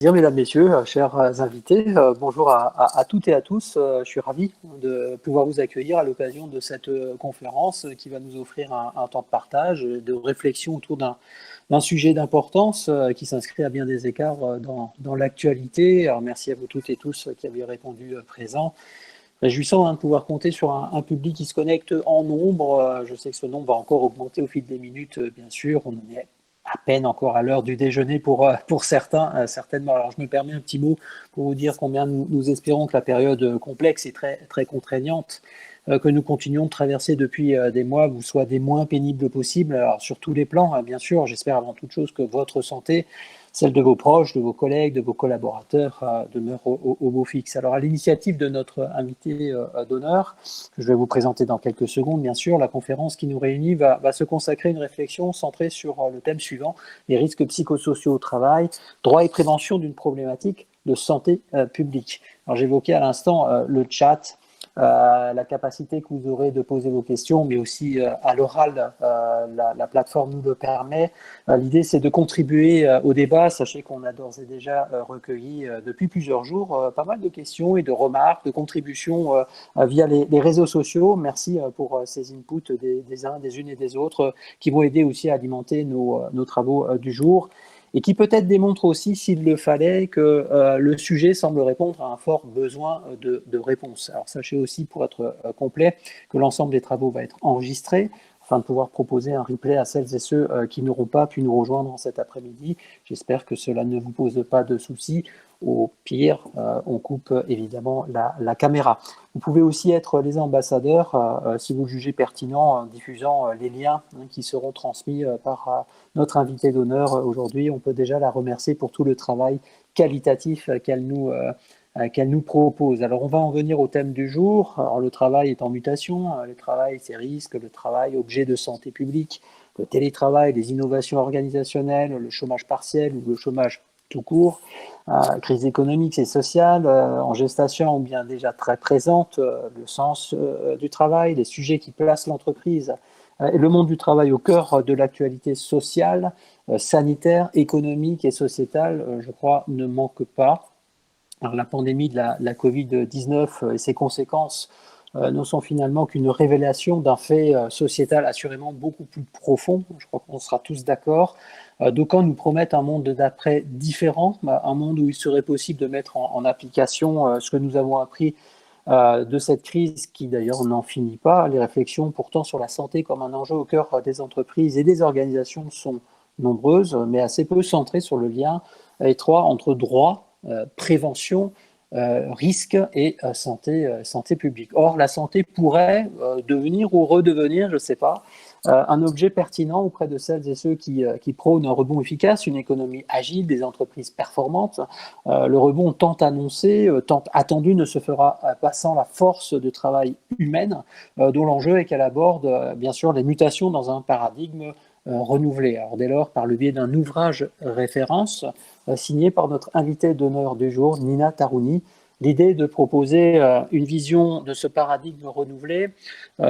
Bien, mesdames, messieurs, chers invités, bonjour à toutes et à tous. Je suis ravi de pouvoir vous accueillir à l'occasion de cette conférence qui va nous offrir un temps de partage, de réflexion autour d'un sujet d'importance qui s'inscrit à bien des écarts dans l'actualité. Alors, merci à vous toutes et tous qui avez répondu présent. Réjouissant de pouvoir compter sur un public qui se connecte en nombre. Je sais que ce nombre va encore augmenter au fil des minutes, bien sûr. On en est à peine encore à l'heure du déjeuner pour certains, certainement. Alors, je me permets un petit mot pour vous dire combien nous espérons que la période complexe et très, très contraignante que nous continuons de traverser depuis des mois vous soit des moins pénibles possibles. Alors, sur tous les plans, bien sûr, j'espère avant toute chose que votre santé, celle de vos proches, de vos collègues, de vos collaborateurs demeure au beau fixe. Alors, à l'initiative de notre invité d'honneur, que je vais vous présenter dans quelques secondes, bien sûr, la conférence qui nous réunit va se consacrer à une réflexion centrée sur le thème suivant, les risques psychosociaux au travail, droit et prévention d'une problématique de santé publique. Alors, j'évoquais à l'instant le chat, la capacité que vous aurez de poser vos questions, mais aussi à l'oral, la plateforme nous le permet. L'idée, c'est de contribuer au débat. Sachez qu'on a d'ores et déjà recueilli depuis plusieurs jours pas mal de questions et de remarques, de contributions via les réseaux sociaux. Merci pour ces inputs des uns, des unes et des autres qui vont aider aussi à alimenter nos travaux du jour. Et qui peut-être démontre aussi, s'il le fallait, que le sujet semble répondre à un fort besoin de réponse. Alors sachez aussi, pour être complet, que l'ensemble des travaux va être enregistré, afin de pouvoir proposer un replay à celles et ceux qui n'auront pas pu nous rejoindre cet après-midi. J'espère que cela ne vous pose pas de soucis. Au pire, on coupe évidemment la caméra. Vous pouvez aussi être les ambassadeurs, si vous le jugez pertinent, en diffusant les liens qui seront transmis par notre invité d'honneur aujourd'hui. On peut déjà la remercier pour tout le travail qualitatif qu'elle nous propose. Alors, on va en venir au thème du jour. Alors, le travail est en mutation. Le travail, ses risques. Le travail, objet de santé publique. Le télétravail, les innovations organisationnelles, le chômage partiel ou le chômage tout court, crise économique et sociale, en gestation ou bien déjà très présente, le sens du travail, les sujets qui placent l'entreprise et le monde du travail au cœur de l'actualité sociale, sanitaire, économique et sociétale, je crois, ne manque pas. Alors, la pandémie de la Covid-19 et ses conséquences ne sont finalement qu'une révélation d'un fait sociétal assurément beaucoup plus profond. Je crois qu'on sera tous d'accord. D'aucuns nous promettent un monde d'après différent, un monde où il serait possible de mettre en application ce que nous avons appris de cette crise qui d'ailleurs n'en finit pas. Les réflexions pourtant sur la santé comme un enjeu au cœur des entreprises et des organisations sont nombreuses, mais assez peu centrées sur le lien étroit entre droit, prévention, risque et santé publique. Or, la santé pourrait devenir ou redevenir, je ne sais pas, un objet pertinent auprès de celles et ceux qui prônent un rebond efficace, une économie agile, des entreprises performantes. Le rebond tant annoncé, tant attendu ne se fera pas sans la force de travail humaine, dont l'enjeu est qu'elle aborde bien sûr les mutations dans un paradigme renouvelé. Alors dès lors, par le biais d'un ouvrage référence signé par notre invitée d'honneur du jour, Nina Tarouni, l'idée de proposer une vision de ce paradigme renouvelé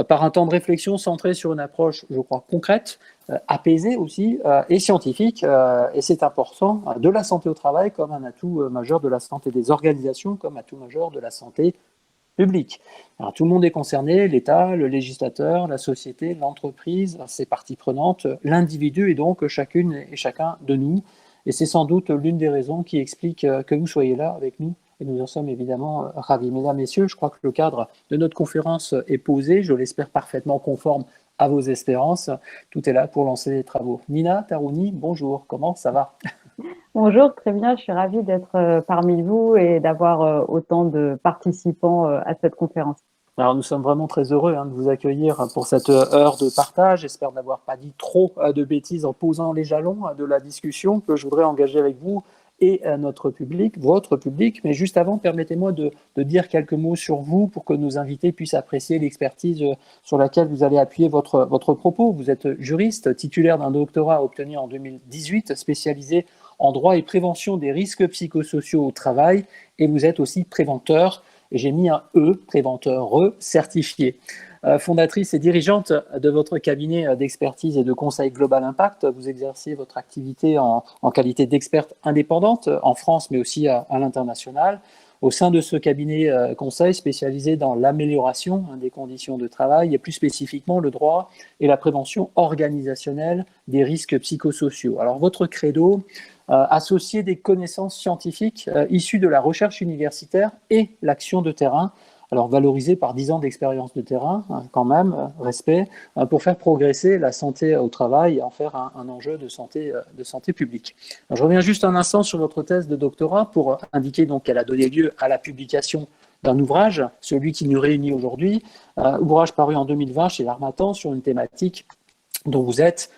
par un temps de réflexion centré sur une approche, je crois, concrète, apaisée aussi et scientifique, et c'est important, de la santé au travail comme un atout majeur de la santé des organisations, comme atout majeur de la santé publique. Alors, tout le monde est concerné, l'État, le législateur, la société, l'entreprise, ses parties prenantes, l'individu et donc chacune et chacun de nous. Et c'est sans doute l'une des raisons qui explique que vous soyez là avec nous. Et nous en sommes évidemment ravis. Mesdames, Messieurs, je crois que le cadre de notre conférence est posé, je l'espère parfaitement conforme à vos espérances. Tout est là pour lancer les travaux. Nina Tarouni, bonjour, comment ça va ? Bonjour, très bien, je suis ravie d'être parmi vous et d'avoir autant de participants à cette conférence. Alors nous sommes vraiment très heureux de vous accueillir pour cette heure de partage. J'espère n'avoir pas dit trop de bêtises en posant les jalons de la discussion que je voudrais engager avec vous et notre public, votre public. Mais juste avant, permettez-moi de dire quelques mots sur vous pour que nos invités puissent apprécier l'expertise sur laquelle vous allez appuyer votre propos. Vous êtes juriste, titulaire d'un doctorat obtenu en 2018, spécialisé en droit et prévention des risques psychosociaux au travail, et vous êtes aussi préventeur, et j'ai mis un E, préventeur certifié. fondatrice et dirigeante de votre cabinet d'expertise et de conseil Global Impact. Vous exercez votre activité en qualité d'experte indépendante en France, mais aussi à l'international. Au sein de ce cabinet conseil spécialisé dans l'amélioration des conditions de travail et plus spécifiquement le droit et la prévention organisationnelle des risques psychosociaux. Alors votre credo, associer des connaissances scientifiques issues de la recherche universitaire et l'action de terrain, alors valorisé par 10 ans d'expérience de terrain, quand même, respect, pour faire progresser la santé au travail et en faire un enjeu de santé publique. Alors, je reviens juste un instant sur votre thèse de doctorat pour indiquer donc qu'elle a donné lieu à la publication d'un ouvrage, celui qui nous réunit aujourd'hui, ouvrage paru en 2020 chez l'Harmattan sur une thématique dont vous êtes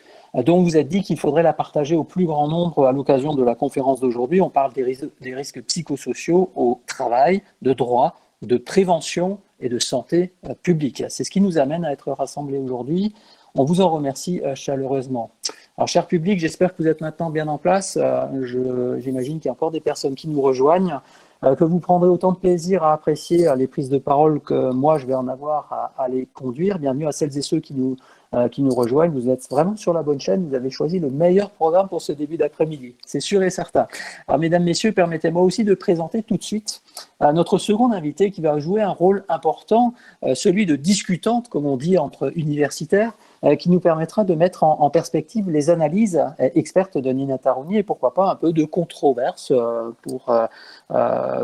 dit qu'il faudrait la partager au plus grand nombre à l'occasion de la conférence d'aujourd'hui. On parle des risques psychosociaux au travail, de droit, de prévention et de santé publique. C'est ce qui nous amène à être rassemblés aujourd'hui. On vous en remercie chaleureusement. Alors, cher public, j'espère que vous êtes maintenant bien en place. J'imagine qu'il y a encore des personnes qui nous rejoignent, que vous prendrez autant de plaisir à apprécier les prises de parole que moi, je vais en avoir à les conduire. Bienvenue à celles et ceux qui nous rejoignent. Vous êtes vraiment sur la bonne chaîne. Vous avez choisi le meilleur programme pour ce début d'après-midi. C'est sûr et certain. Alors, mesdames, messieurs, permettez-moi aussi de présenter tout de suite notre second invité qui va jouer un rôle important, celui de discutante, comme on dit, entre universitaires, qui nous permettra de mettre en perspective les analyses expertes de Nina Tarouni et pourquoi pas un peu de controverse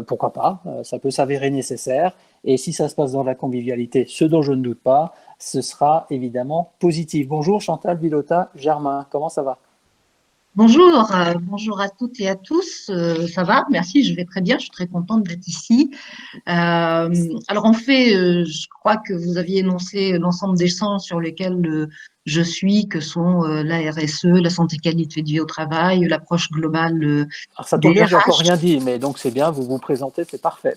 pourquoi pas, ça peut s'avérer nécessaire. Et si ça se passe dans la convivialité, ce dont je ne doute pas, ce sera évidemment positif. Bonjour Chantal Villota-Germain, comment ça va? Bonjour, bonjour à toutes et à tous. Ça va? Merci, je vais très bien. Je suis très contente d'être ici. Alors en fait, je crois que vous aviez énoncé l'ensemble des champs sur lesquels je suis, que sont la RSE, la santé qualité de vie au travail, l'approche globale Alors ça tombe des bien, j'ai encore RH. rien dit, mais donc c'est bien, vous vous présentez, c'est parfait.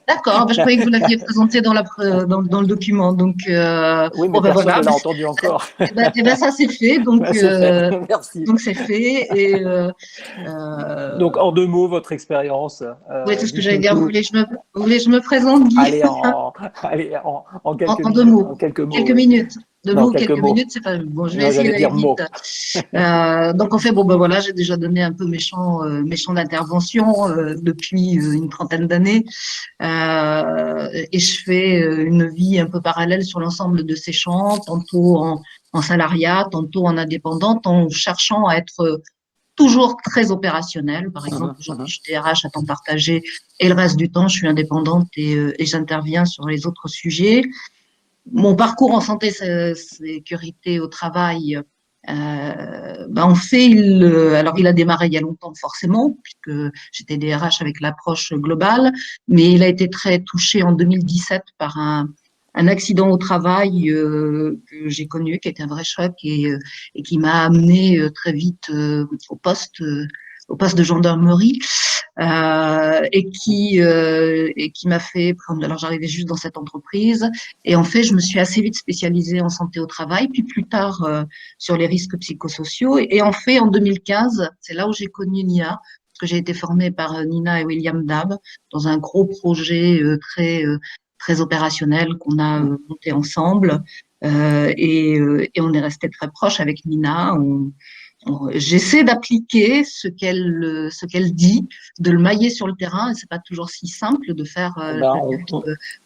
D'accord, ben, je croyais que vous l'aviez présenté dans le document. Donc, Oui, mais bon, ben personne voilà. ne l'a entendu encore. Ben, ça c'est fait. Donc, C'est fait, merci. donc c'est fait. Et Donc en 2 mots, votre expérience, oui, c'est ce que j'allais dites-nous dire. tout. Vous voulez que je me présente, Guy? Allez, en quelques En deux minutes, mots. en quelques mots, Quelques oui. minutes. Deux Non, mots, quelques quelques mots. minutes, c'est pas bon. Je vais Non, essayer j'allais d'aller dire vite. mots. Donc en fait, bon ben voilà, j'ai déjà donné un peu mes champs d'intervention depuis une trentaine d'années, et je fais une vie un peu parallèle sur l'ensemble de ces champs, tantôt en salariat, tantôt en indépendante, en cherchant à être toujours très opérationnel. Par exemple, aujourd'hui, je suis DRH à temps partagé et le reste du temps, je suis indépendante et j'interviens sur les autres sujets. Mon parcours en santé sécurité au travail, en fait, il a démarré il y a longtemps forcément, puisque j'étais DRH avec l'approche globale, mais il a été très touché en 2017 par un accident au travail que j'ai connu, qui était un vrai choc et qui m'a amené très vite au poste de gendarmerie et qui m'a fait prendre. Alors j'arrivais juste dans cette entreprise et en fait je me suis assez vite spécialisée en santé au travail, puis plus tard sur les risques psychosociaux et en fait en 2015 c'est là où j'ai connu Nina parce que j'ai été formée par Nina et William Dab dans un gros projet très opérationnel qu'on a monté ensemble et on est resté très proches avec Nina. J'essaie d'appliquer ce qu'elle dit, de le mailler sur le terrain. Et c'est pas toujours si simple de faire Eh ben,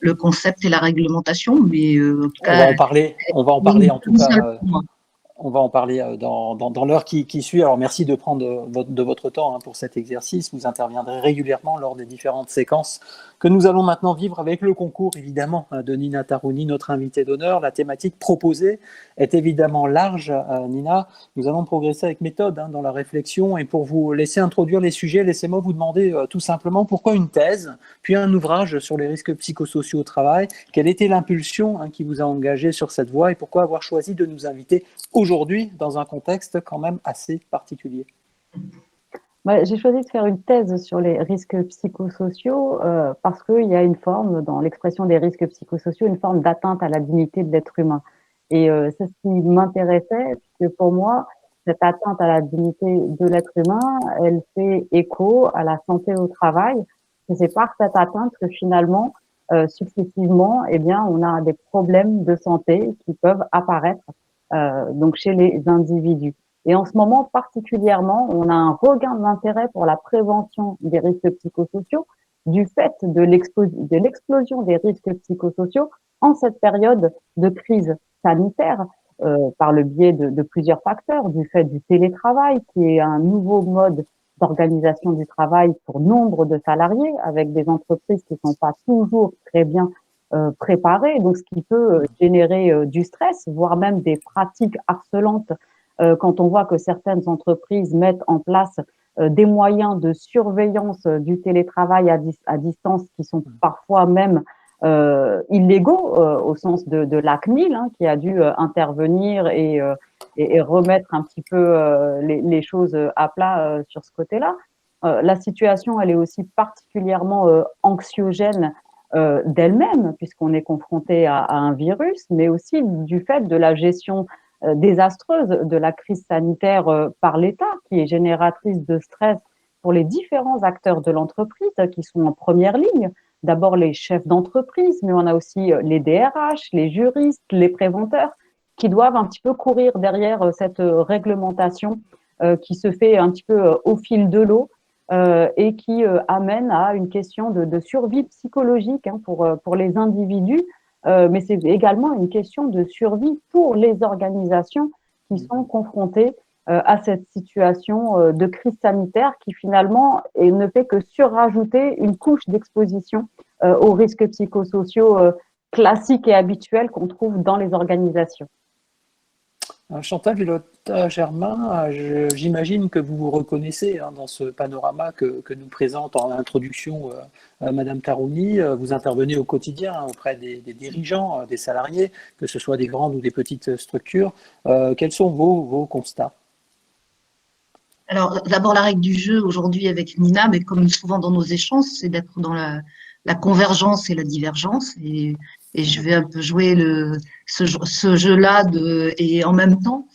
le concept et la réglementation, mais en tout on va cas, en parler. On va en une parler en tout boussole cas. pour moi. On va en parler dans l'heure qui suit. Alors, merci de prendre de votre temps pour cet exercice. Vous interviendrez régulièrement lors des différentes séquences que nous allons maintenant vivre avec le concours, évidemment, de Nina Tarouni, notre invitée d'honneur. La thématique proposée est évidemment large, Nina. Nous allons progresser avec méthode dans la réflexion. Et pour vous laisser introduire les sujets, laissez-moi vous demander tout simplement pourquoi une thèse, puis un ouvrage sur les risques psychosociaux au travail. Quelle était l'impulsion qui vous a engagé sur cette voie et pourquoi avoir choisi de nous inviter aujourd'hui dans un contexte quand même assez particulier? J'ai choisi de faire une thèse sur les risques psychosociaux parce qu'il y a une forme, dans l'expression des risques psychosociaux, une forme d'atteinte à la dignité de l'être humain. Et c'est ce qui m'intéressait, puisque pour moi, cette atteinte à la dignité de l'être humain, elle fait écho à la santé au travail. Et c'est par cette atteinte que finalement, successivement, eh bien, on a des problèmes de santé qui peuvent apparaître donc chez les individus. Et en ce moment particulièrement, on a un regain d'intérêt pour la prévention des risques psychosociaux du fait de l'explosion des risques psychosociaux en cette période de crise sanitaire par le biais de plusieurs facteurs, du fait du télétravail qui est un nouveau mode d'organisation du travail pour nombre de salariés avec des entreprises qui ne sont pas toujours très bien préparées, donc ce qui peut générer du stress, voire même des pratiques harcelantes quand on voit que certaines entreprises mettent en place des moyens de surveillance du télétravail à distance qui sont parfois même illégaux au sens de la CNIL qui a dû intervenir et remettre un petit peu les choses à plat sur ce côté-là. La situation, elle est aussi particulièrement anxiogène d'elle-même, puisqu'on est confronté à un virus, mais aussi du fait de la gestion désastreuse de la crise sanitaire par l'État, qui est génératrice de stress pour les différents acteurs de l'entreprise qui sont en première ligne. D'abord les chefs d'entreprise, mais on a aussi les DRH, les juristes, les préventeurs, qui doivent un petit peu courir derrière cette réglementation qui se fait un petit peu au fil de l'eau et qui amène à une question de survie psychologique pour les individus, mais c'est également une question de survie pour les organisations qui sont confrontées à cette situation de crise sanitaire qui finalement ne fait que surrajouter une couche d'exposition aux risques psychosociaux classiques et habituels qu'on trouve dans les organisations. Chantal Villotta-Germain, j'imagine que vous vous reconnaissez dans ce panorama que nous présente en introduction Madame Tarouni. Vous intervenez au quotidien auprès des dirigeants, des salariés, que ce soit des grandes ou des petites structures. Quels sont vos constats? Alors, d'abord, la règle du jeu aujourd'hui avec Nina, mais comme souvent dans nos échanges, c'est d'être dans la convergence et la divergence. Et je vais un peu jouer ce jeu-là et en même temps.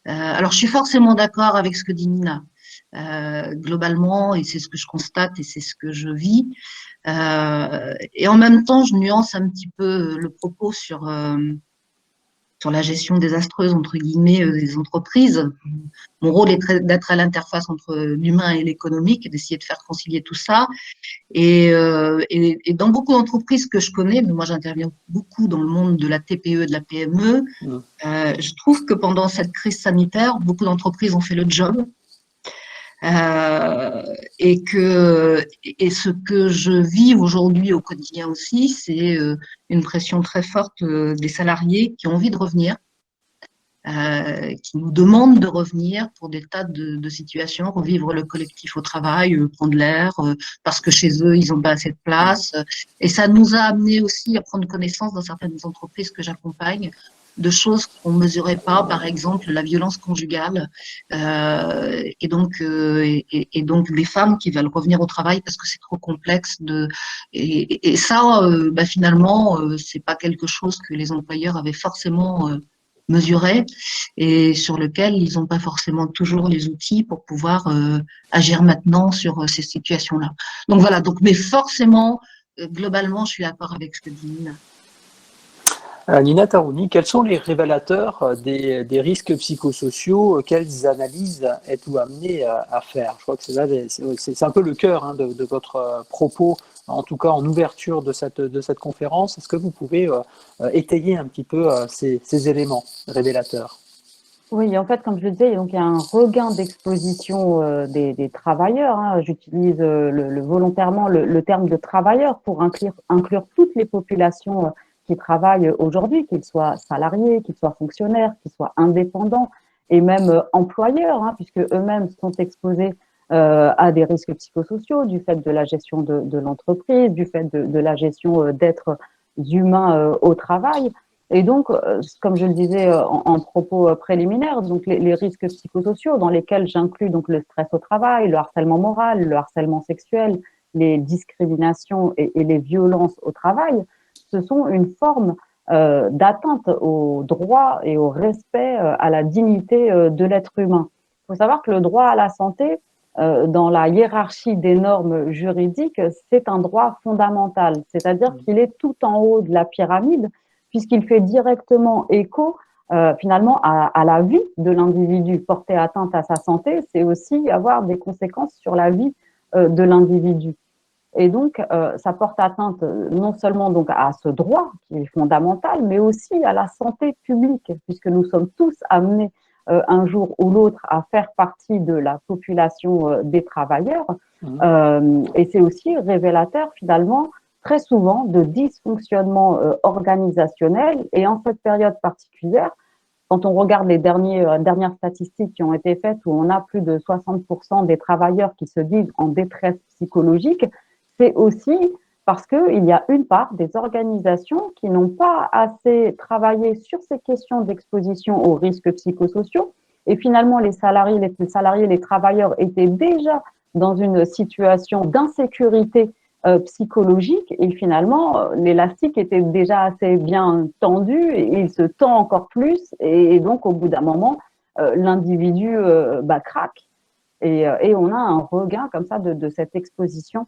Alors, je suis forcément d'accord avec ce que dit Nina. Globalement, et c'est ce que je constate et c'est ce que je vis. Et en même temps, je nuance un petit peu le propos sur la gestion désastreuse, entre guillemets, des entreprises. Mon rôle est d'être à l'interface entre l'humain et l'économique et d'essayer de faire concilier tout ça. Et dans beaucoup d'entreprises que je connais, mais moi j'interviens beaucoup dans le monde de la TPE et de la PME, je trouve que pendant cette crise sanitaire, beaucoup d'entreprises ont fait le job. Et ce que je vis aujourd'hui au quotidien aussi, c'est une pression très forte des salariés qui ont envie de revenir, qui nous demandent de revenir pour des tas de situations, revivre le collectif au travail, prendre l'air, parce que chez eux, ils n'ont pas assez de place. Et ça nous a amené aussi à prendre connaissance dans certaines entreprises que j'accompagne de choses qu'on ne mesurait pas, par exemple la violence conjugale, et donc des femmes qui veulent revenir au travail parce que c'est trop complexe et ça, finalement, c'est pas quelque chose que les employeurs avaient forcément mesuré et sur lequel ils n'ont pas forcément toujours les outils pour pouvoir agir maintenant sur ces situations-là. Donc voilà, mais forcément, globalement, je suis d'accord avec ce que dit Nina. Nina Tarouni, quels sont les révélateurs des risques psychosociaux? Quelles analyses êtes-vous amené à faire? Je crois que c'est un peu le cœur de votre propos, en tout cas en ouverture de cette conférence. Est-ce que vous pouvez étayer un petit peu ces éléments révélateurs? Oui, en fait, comme je le disais, donc, il y a un regain d'exposition des travailleurs. J'utilise volontairement le terme de travailleurs pour inclure toutes les populations qui travaillent aujourd'hui, qu'ils soient salariés, qu'ils soient fonctionnaires, qu'ils soient indépendants et même employeurs, puisque eux-mêmes sont exposés à des risques psychosociaux du fait de la gestion de l'entreprise, du fait de la gestion d'êtres humains au travail. Et donc, comme je le disais en propos préliminaires, donc les risques psychosociaux dans lesquels j'inclus donc le stress au travail, le harcèlement moral, le harcèlement sexuel, les discriminations et les violences au travail, ce sont une forme d'atteinte au droit et au respect à la dignité de l'être humain. Il faut savoir que le droit à la santé, dans la hiérarchie des normes juridiques, c'est un droit fondamental, c'est-à-dire qu'il est tout en haut de la pyramide, puisqu'il fait directement écho finalement à la vie de l'individu. Porter atteinte à sa santé, c'est aussi avoir des conséquences sur la vie de l'individu. Et donc, ça porte atteinte non seulement donc à ce droit qui est fondamental, mais aussi à la santé publique, puisque nous sommes tous amenés un jour ou l'autre à faire partie de la population des travailleurs. Et c'est aussi révélateur finalement très souvent de dysfonctionnement organisationnel. Et en cette période particulière, quand on regarde les dernières statistiques qui ont été faites, où on a plus de 60% des travailleurs qui se disent en détresse psychologique, c'est aussi parce qu'il y a une part des organisations qui n'ont pas assez travaillé sur ces questions d'exposition aux risques psychosociaux. Et finalement, les salariés, les travailleurs étaient déjà dans une situation d'insécurité psychologique et finalement, l'élastique était déjà assez bien tendu et il se tend encore plus et donc au bout d'un moment, l'individu craque et on a un regain comme ça de cette exposition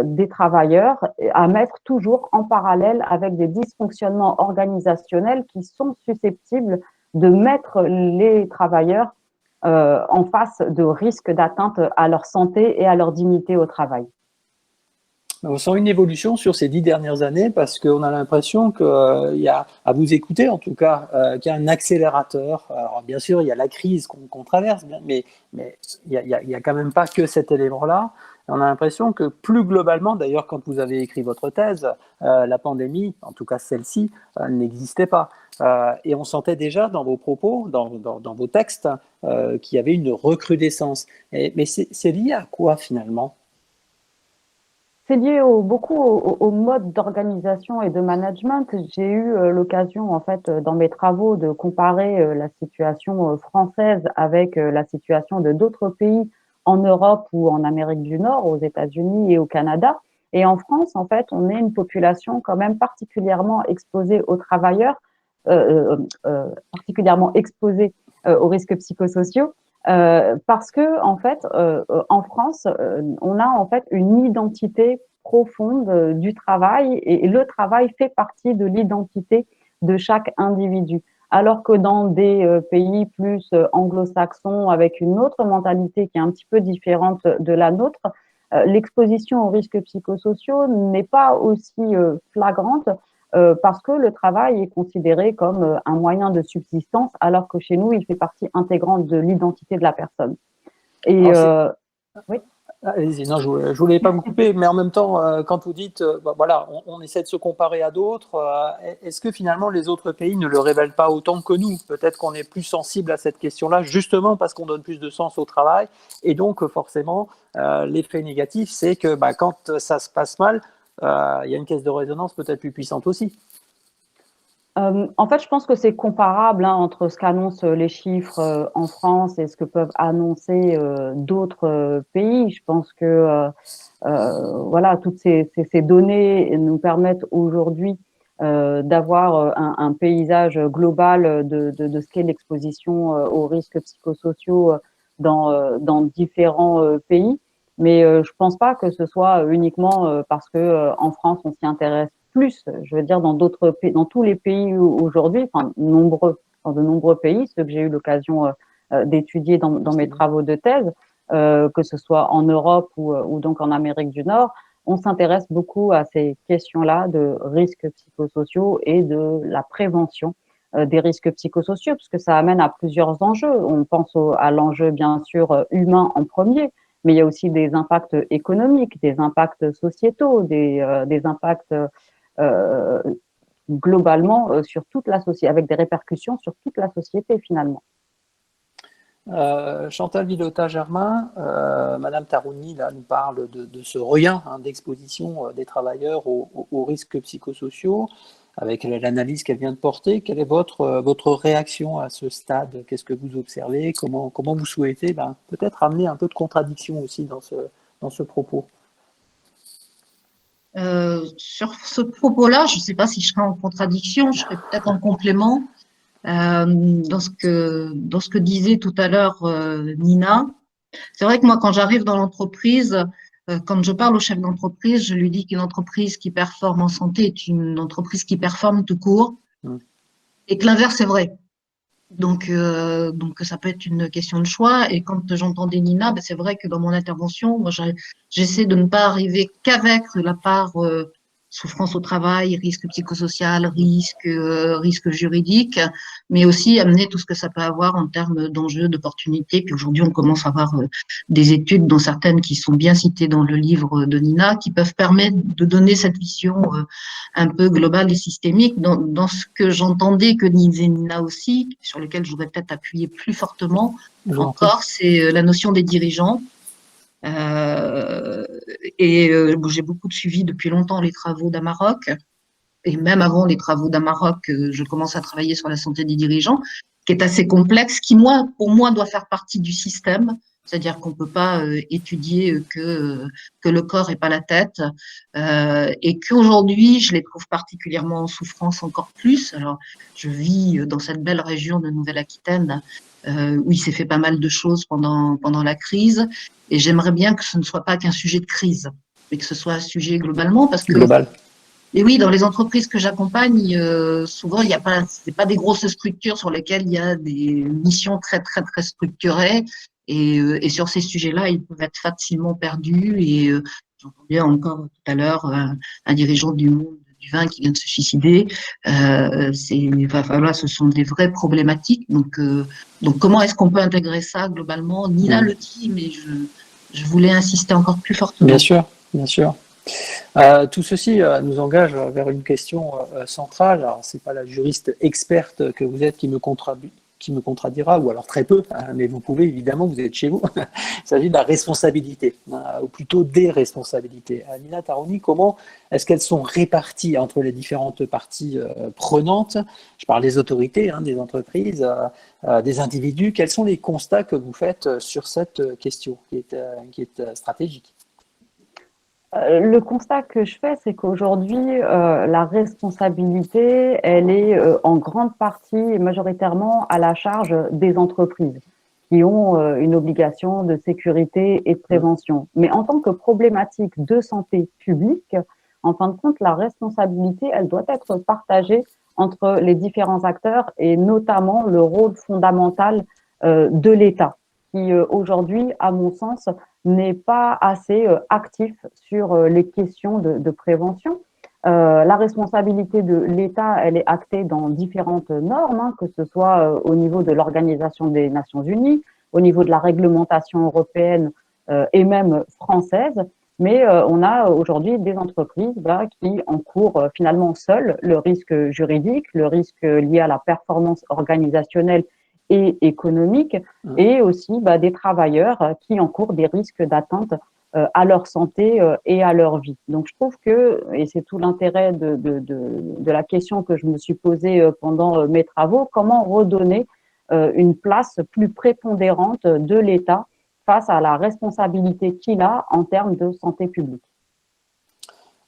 des travailleurs à mettre toujours en parallèle avec des dysfonctionnements organisationnels qui sont susceptibles de mettre les travailleurs en face de risques d'atteinte à leur santé et à leur dignité au travail. On sent une évolution sur ces 10 dernières années parce qu'on a l'impression qu'il y a, à vous écouter en tout cas, qu'il y a un accélérateur. Alors bien sûr, il y a la crise qu'on traverse, mais il y a quand même pas que cet élément-là. On a l'impression que plus globalement, d'ailleurs, quand vous avez écrit votre thèse, la pandémie, en tout cas celle-ci, n'existait pas. Et on sentait déjà dans vos propos, dans vos textes, qu'il y avait une recrudescence. Mais c'est lié à quoi finalement ? C'est lié beaucoup au mode d'organisation et de management. J'ai eu l'occasion, en fait, dans mes travaux, de comparer la situation française avec la situation de d'autres pays en Europe ou en Amérique du Nord, aux États-Unis et au Canada. Et en France, en fait, on est une population quand même particulièrement exposée aux travailleurs, particulièrement exposée aux risques psychosociaux. Parce que en fait, en France, on a en fait une identité profonde du travail et le travail fait partie de l'identité de chaque individu. Alors que dans des pays plus anglo-saxons avec une autre mentalité qui est un petit peu différente de la nôtre, l'exposition aux risques psychosociaux n'est pas aussi flagrante parce que le travail est considéré comme un moyen de subsistance, alors que chez nous, il fait partie intégrante de l'identité de la personne. Et oui. Allez-y, non, je voulais pas vous couper, mais en même temps, quand vous dites, voilà, on essaie de se comparer à d'autres, est-ce que finalement les autres pays ne le révèlent pas autant que nous ? Peut-être qu'on est plus sensible à cette question-là, justement parce qu'on donne plus de sens au travail, et donc forcément, l'effet négatif, c'est que quand ça se passe mal, il y a une caisse de résonance peut-être plus puissante aussi. En fait, je pense que c'est comparable entre ce qu'annoncent les chiffres en France et ce que peuvent annoncer d'autres pays. Je pense que voilà, toutes ces données nous permettent aujourd'hui d'avoir un paysage global de ce qu'est l'exposition aux risques psychosociaux dans différents pays. Mais je pense pas que ce soit uniquement parce que en France on s'y intéresse plus, je veux dire, dans d'autres pays, dans tous les pays aujourd'hui, enfin dans de nombreux pays, ceux que j'ai eu l'occasion d'étudier dans mes travaux de thèse, que ce soit en Europe ou donc en Amérique du Nord, on s'intéresse beaucoup à ces questions-là de risques psychosociaux et de la prévention des risques psychosociaux, parce que ça amène à plusieurs enjeux. On pense à l'enjeu, bien sûr, humain en premier, mais il y a aussi des impacts économiques, des impacts sociétaux, des impacts globalement sur toute la société, avec des répercussions sur toute la société finalement. Chantal Villota-Germain, Madame Tarouni là, nous parle de ce regain d'exposition des travailleurs aux risques psychosociaux, avec l'analyse qu'elle vient de porter. Quelle est votre réaction à ce stade ? Qu'est-ce que vous observez ? Comment vous souhaitez peut-être amener un peu de contradiction aussi dans ce propos ? Sur ce propos-là, je ne sais pas si je serai en contradiction, je serai peut-être en complément. Dans ce que disait tout à l'heure Nina, C'est vrai que moi, quand j'arrive dans l'entreprise, quand je parle au chef d'entreprise, je lui dis qu'une entreprise qui performe en santé est une entreprise qui performe tout court Mm. et que l'inverse est vrai. Donc ça peut être une question de choix. Et quand j'entendais Nina, ben, c'est vrai que dans mon intervention, moi, j'essaie de ne pas arriver qu'avec la part souffrance au travail, risque psychosocial, risque juridique, mais aussi amener tout ce que ça peut avoir en termes d'enjeux, d'opportunités. Puis aujourd'hui, on commence à avoir des études, dont certaines qui sont bien citées dans le livre de Nina, qui peuvent permettre de donner cette vision un peu globale et systémique. Dans ce que j'entendais que disait Nina aussi, sur lequel je voudrais peut-être appuyer plus fortement Je vous en prie. encore, c'est la notion des dirigeants. Euh, bon, j'ai beaucoup suivi depuis longtemps les travaux d'Amarok. Et même avant les travaux d'Amarok, je commence à travailler sur la santé des dirigeants, qui est assez complexe, qui, pour moi, doit faire partie du système. C'est-à-dire qu'on ne peut pas étudier que le corps et pas la tête. Et qu'aujourd'hui, je les trouve particulièrement en souffrance encore plus. Alors, je vis dans cette belle région de Nouvelle-Aquitaine, où il s'est fait pas mal de choses pendant la crise. Et j'aimerais bien que ce ne soit pas qu'un sujet de crise, mais que ce soit un sujet globalement, parce que Global. et oui, dans les entreprises que j'accompagne, souvent, il y a pas, c'est pas des grosses structures sur lesquelles il y a des missions très, très, très structurées. Et sur ces sujets-là, ils peuvent être facilement perdus. Et j'entendais encore tout à l'heure un dirigeant du monde du vin qui vient de se suicider. Enfin, voilà, ce sont des vraies problématiques. Donc comment est-ce qu'on peut intégrer ça globalement? Nina le dit, mais je voulais insister encore plus fortement. Bien sûr, bien sûr. Tout ceci nous engage vers une question centrale. Alors, c'est pas la juriste experte que vous êtes qui me contradira, ou alors très peu, hein, mais vous pouvez évidemment, vous êtes chez vous. Il s'agit de la responsabilité, ou plutôt des responsabilités. Nina Taroni, comment est-ce qu'elles sont réparties entre les différentes parties prenantes? Je parle des autorités, hein, des entreprises, des individus. Quels sont les constats que vous faites sur cette question qui est stratégique? Le constat que je fais, c'est qu'aujourd'hui, la responsabilité, elle est en grande partie et majoritairement à la charge des entreprises qui ont une obligation de sécurité et de prévention. Mais en tant que problématique de santé publique, en fin de compte, la responsabilité, elle doit être partagée entre les différents acteurs et notamment le rôle fondamental de l'État, qui aujourd'hui, à mon sens, n'est pas assez actif sur les questions de prévention. La responsabilité de l'État, elle est actée dans différentes normes, hein, que ce soit au niveau de l'Organisation des Nations Unies, au niveau de la réglementation européenne et même française. Mais on a aujourd'hui des entreprises qui encourent finalement seules le risque juridique, le risque lié à la performance organisationnelle et économique, et aussi des travailleurs qui encourent des risques d'atteinte à leur santé et à leur vie. Donc je trouve que, et c'est tout l'intérêt de la question que je me suis posée pendant mes travaux, comment redonner une place plus prépondérante de l'État face à la responsabilité qu'il a en termes de santé publique.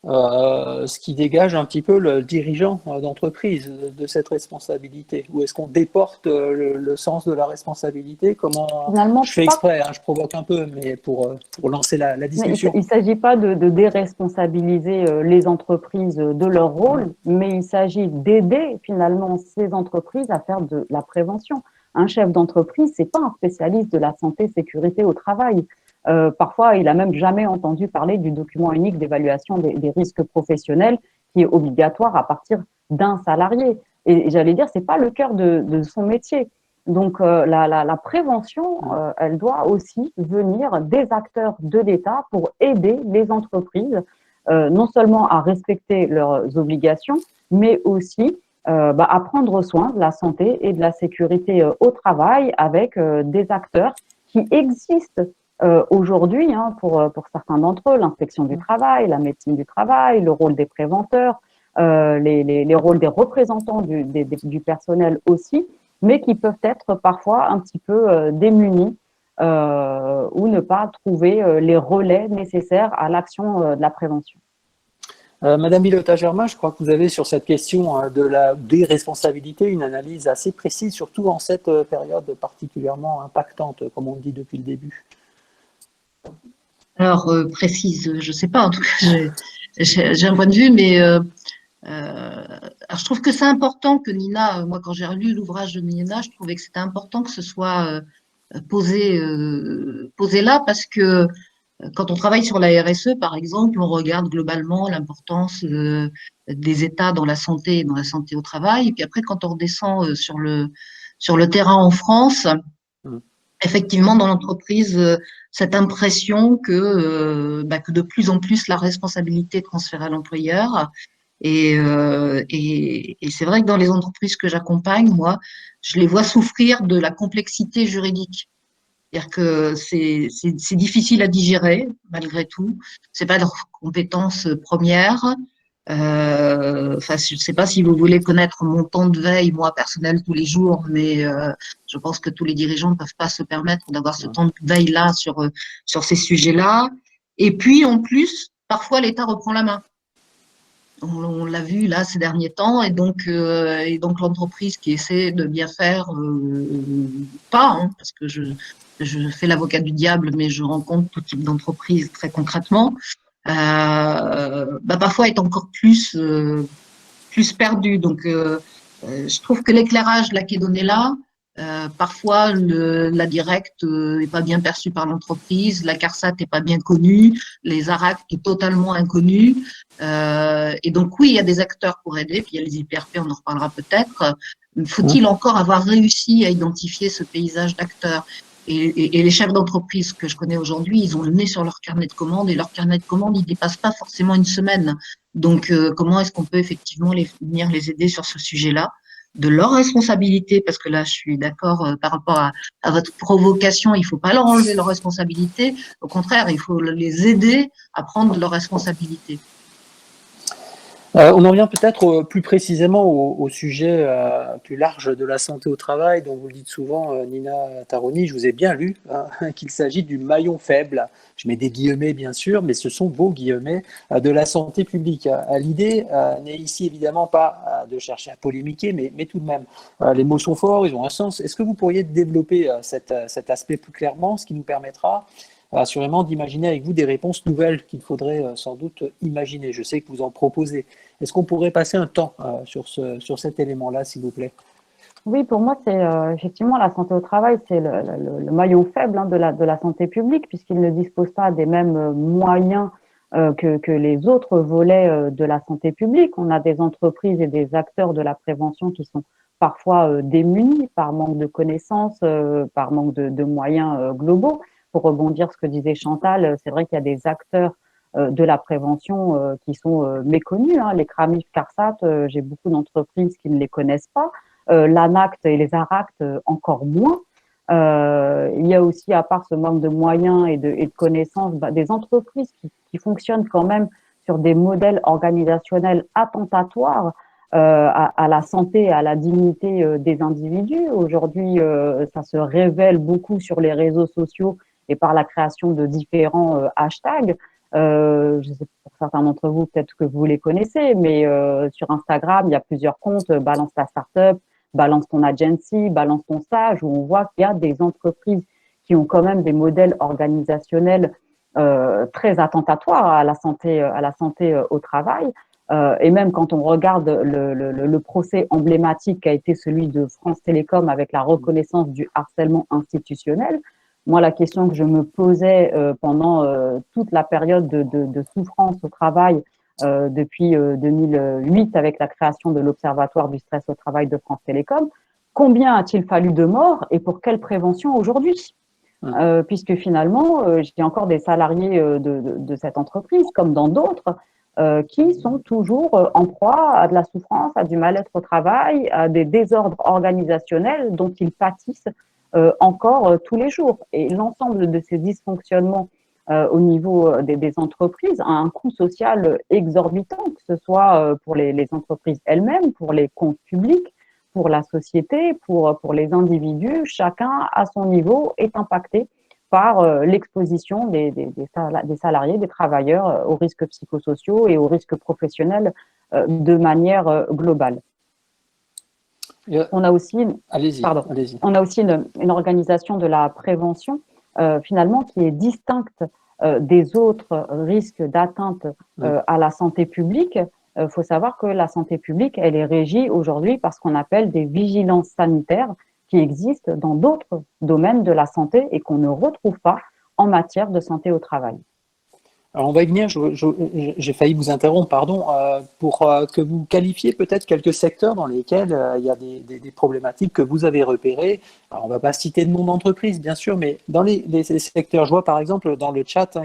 Ce qui dégage un petit peu le dirigeant d'entreprise de cette responsabilité? Ou est-ce qu'on déporte le sens de la responsabilité? Comment Finalement, je fais pas. exprès, hein, je provoque un peu, mais pour lancer la Mais discussion. il ne s'agit pas de déresponsabiliser les entreprises de leur rôle, mais il s'agit d'aider finalement ces entreprises à faire de la prévention. Un chef d'entreprise, c'est pas un spécialiste de la santé, sécurité au travail. Parfois, il a même jamais entendu parler du document unique d'évaluation des risques professionnels qui est obligatoire à partir d'un salarié. Et j'allais dire, c'est pas le cœur de son métier. Donc la prévention, elle doit aussi venir des acteurs de l'État pour aider les entreprises non seulement à respecter leurs obligations, mais aussi à prendre soin de la santé et de la sécurité au travail avec des acteurs qui existent aujourd'hui pour certains d'entre eux, l'inspection du travail, la médecine du travail, le rôle des préventeurs, les rôles des représentants du personnel aussi, mais qui peuvent être parfois un petit peu démunis ou ne pas trouver les relais nécessaires à l'action de la prévention. Madame Villota-Germain, je crois que vous avez sur cette question de la déresponsabilité une analyse assez précise, surtout en cette période particulièrement impactante, comme on le dit depuis le début. Alors, précise, je sais pas, en tout cas, j'ai un point de vue, mais alors je trouve que c'est important que Nina, moi quand j'ai relu l'ouvrage de Nina, je trouvais que c'était important que ce soit posé là parce que quand on travaille sur la RSE, par exemple, on regarde globalement l'importance des États dans la santé au travail. Et puis après, quand on redescend sur le terrain en France, Mm. effectivement, dans l'entreprise, cette impression que de plus en plus la responsabilité est transférée à l'employeur. Et c'est vrai que dans les entreprises que j'accompagne, moi, je les vois souffrir de la complexité juridique. C'est-à-dire que c'est difficile à digérer, malgré tout. C'est pas leur compétence première. Enfin, je ne sais pas si vous voulez connaître mon temps de veille, moi, personnel, tous les jours, mais je pense que tous les dirigeants ne peuvent pas se permettre d'avoir ce temps de veille-là sur ces sujets-là. Et puis, en plus, parfois, l'État reprend la main. On l'a vu là ces derniers temps, et donc l'entreprise qui essaie de bien faire, pas, hein, parce que je fais l'avocat du diable, mais je rencontre tout type d'entreprise très concrètement, parfois est encore plus perdu. Donc, je trouve que l'éclairage là qui est donné là, parfois la directe est pas bien perçue par l'entreprise, la CARSAT est pas bien connue, les ARAC est totalement inconnu. Et donc oui, il y a des acteurs pour aider, puis il y a les IPRP, on en reparlera peut-être. Faut-il encore avoir réussi à identifier ce paysage d'acteurs? Et les chefs d'entreprise que je connais aujourd'hui, ils ont le nez sur leur carnet de commandes et leur carnet de commandes, il dépasse pas forcément une semaine. Donc, comment est-ce qu'on peut effectivement venir les aider sur ce sujet-là, de leur responsabilité, parce que là, je suis d'accord par rapport à votre provocation, il faut pas leur enlever leur responsabilité. Au contraire, il faut les aider à prendre leurs responsabilités. On en vient peut-être plus précisément au sujet plus large de la santé au travail, dont vous le dites souvent, Nina Taroni. Je vous ai bien lu hein, qu'il s'agit du maillon faible. Je mets des guillemets bien sûr, mais ce sont vos guillemets de la santé publique. L'idée n'est ici évidemment pas de chercher à polémiquer, mais tout de même, les mots sont forts, ils ont un sens. Est-ce que vous pourriez développer cet aspect plus clairement, ce qui nous permettra assurément d'imaginer avec vous des réponses nouvelles qu'il faudrait sans doute imaginer. Je sais que vous en proposez. Est-ce qu'on pourrait passer un temps sur cet élément-là, s'il vous plaît? Oui, pour moi, c'est effectivement la santé au travail, c'est le maillon faible hein, de la santé publique, puisqu'il ne dispose pas des mêmes moyens que les autres volets de la santé publique. On a des entreprises et des acteurs de la prévention qui sont parfois démunis par manque de connaissances, par manque de moyens globaux. Pour rebondir sur ce que disait Chantal, c'est vrai qu'il y a des acteurs de la prévention qui sont méconnus. Hein. Les CRAMIF, CARSAT, j'ai beaucoup d'entreprises qui ne les connaissent pas. L'ANACT et les ARACT encore moins. Il y a aussi, à part ce manque de moyens et de connaissances, des entreprises qui fonctionnent quand même sur des modèles organisationnels attentatoires à la santé et à la dignité des individus. Aujourd'hui, ça se révèle beaucoup sur les réseaux sociaux et par la création de différents hashtags. Je sais pour certains d'entre vous, peut-être que vous les connaissez, mais sur Instagram, il y a plusieurs comptes, Balance ta startup, Balance ton agency, Balance ton stage, où on voit qu'il y a des entreprises qui ont quand même des modèles organisationnels très attentatoires à la santé au travail. Et même quand on regarde le procès emblématique qui a été celui de France Télécom avec la reconnaissance du harcèlement institutionnel, moi, la question que je me posais pendant toute la période de souffrance au travail depuis 2008 avec la création de l'Observatoire du stress au travail de France Télécom, combien a-t-il fallu de morts et pour quelle prévention aujourd'hui? Puisque finalement, j'ai encore des salariés de cette entreprise, comme dans d'autres, qui sont toujours en proie à de la souffrance, à du mal-être au travail, à des désordres organisationnels dont ils pâtissent encore tous les jours. Et l'ensemble de ces dysfonctionnements au niveau des entreprises a un coût social exorbitant, que ce soit pour les entreprises elles-mêmes, pour les comptes publics, pour la société, pour les individus. Chacun, à son niveau, est impacté par l'exposition des salariés, des travailleurs aux risques psychosociaux et aux risques professionnels de manière globale. On a aussi, Allez-y, pardon, allez-y. on a aussi une organisation de la prévention finalement qui est distincte des autres risques d'atteinte à la santé publique. Il faut savoir que la santé publique, elle est régie aujourd'hui par ce qu'on appelle des vigilances sanitaires qui existent dans d'autres domaines de la santé et qu'on ne retrouve pas en matière de santé au travail. Alors on va y venir, j'ai failli vous interrompre, pardon, pour que vous qualifiez peut-être quelques secteurs dans lesquels il y a des problématiques que vous avez repérées. Alors on ne va pas citer de nom d'entreprise, bien sûr, mais dans les secteurs, je vois par exemple dans le chat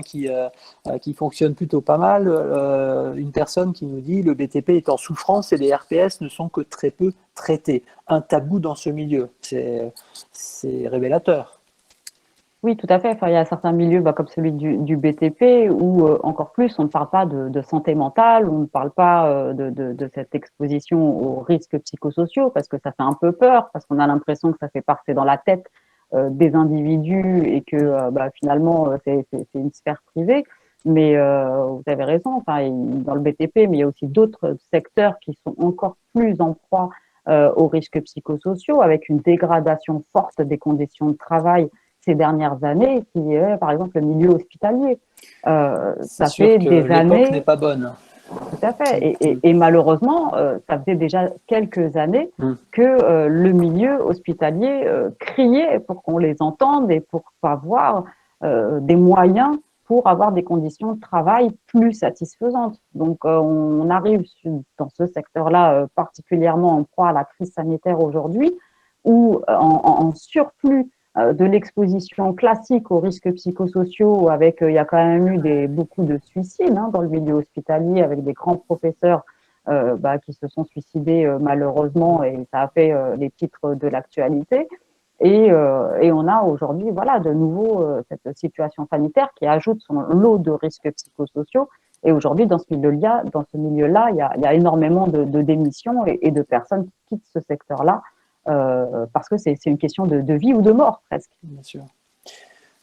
qui fonctionne plutôt pas mal, une personne qui nous dit le BTP est en souffrance et les RPS ne sont que très peu traités. Un tabou dans ce milieu, c'est révélateur. Oui, tout à fait. Enfin, il y a certains milieux comme celui du BTP où encore plus on ne parle pas de santé mentale, on ne parle pas de cette exposition aux risques psychosociaux parce que ça fait un peu peur, parce qu'on a l'impression que ça fait passer dans la tête des individus et que finalement c'est une sphère privée. Mais vous avez raison, enfin, dans le BTP, mais il y a aussi d'autres secteurs qui sont encore plus en proie aux risques psychosociaux avec une dégradation forte des conditions de travail ces dernières années, qui est par exemple le milieu hospitalier. C'est Ça sûr fait que des l'époque n'est années, pas bonne. tout à fait, et malheureusement, ça faisait déjà quelques années que le milieu hospitalier criait pour qu'on les entende et pour avoir des moyens pour avoir des conditions de travail plus satisfaisantes. Donc, on arrive dans ce secteur-là particulièrement en proie à la crise sanitaire aujourd'hui, où en surplus de l'exposition classique aux risques psychosociaux, avec il y a quand même eu beaucoup de suicides dans le milieu hospitalier, avec des grands professeurs qui se sont suicidés malheureusement, et ça a fait les titres de l'actualité. Et on a aujourd'hui, voilà, de nouveau cette situation sanitaire qui ajoute son lot de risques psychosociaux. Et aujourd'hui, dans ce milieu-là, il y a énormément de démissions et de personnes qui quittent ce secteur-là parce que c'est une question de vie ou de mort presque. Bien sûr.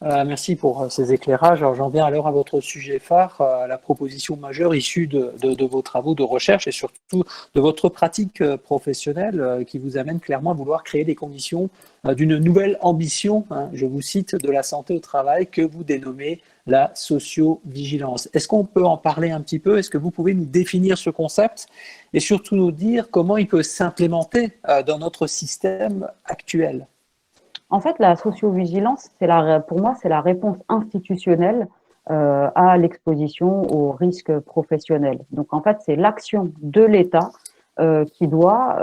Merci pour ces éclairages. Alors, j'en viens alors à votre sujet phare, à la proposition majeure issue de vos travaux de recherche et surtout de votre pratique professionnelle qui vous amène clairement à vouloir créer des conditions d'une nouvelle ambition, je vous cite, de la santé au travail que vous dénommez la socio-vigilance. Est-ce qu'on peut en parler un petit peu? Est-ce que vous pouvez nous définir ce concept et surtout nous dire comment il peut s'implémenter dans notre système actuel? En fait, la socio-vigilance, pour moi, c'est la réponse institutionnelle à l'exposition aux risques professionnels. Donc, en fait, c'est l'action de l'État qui doit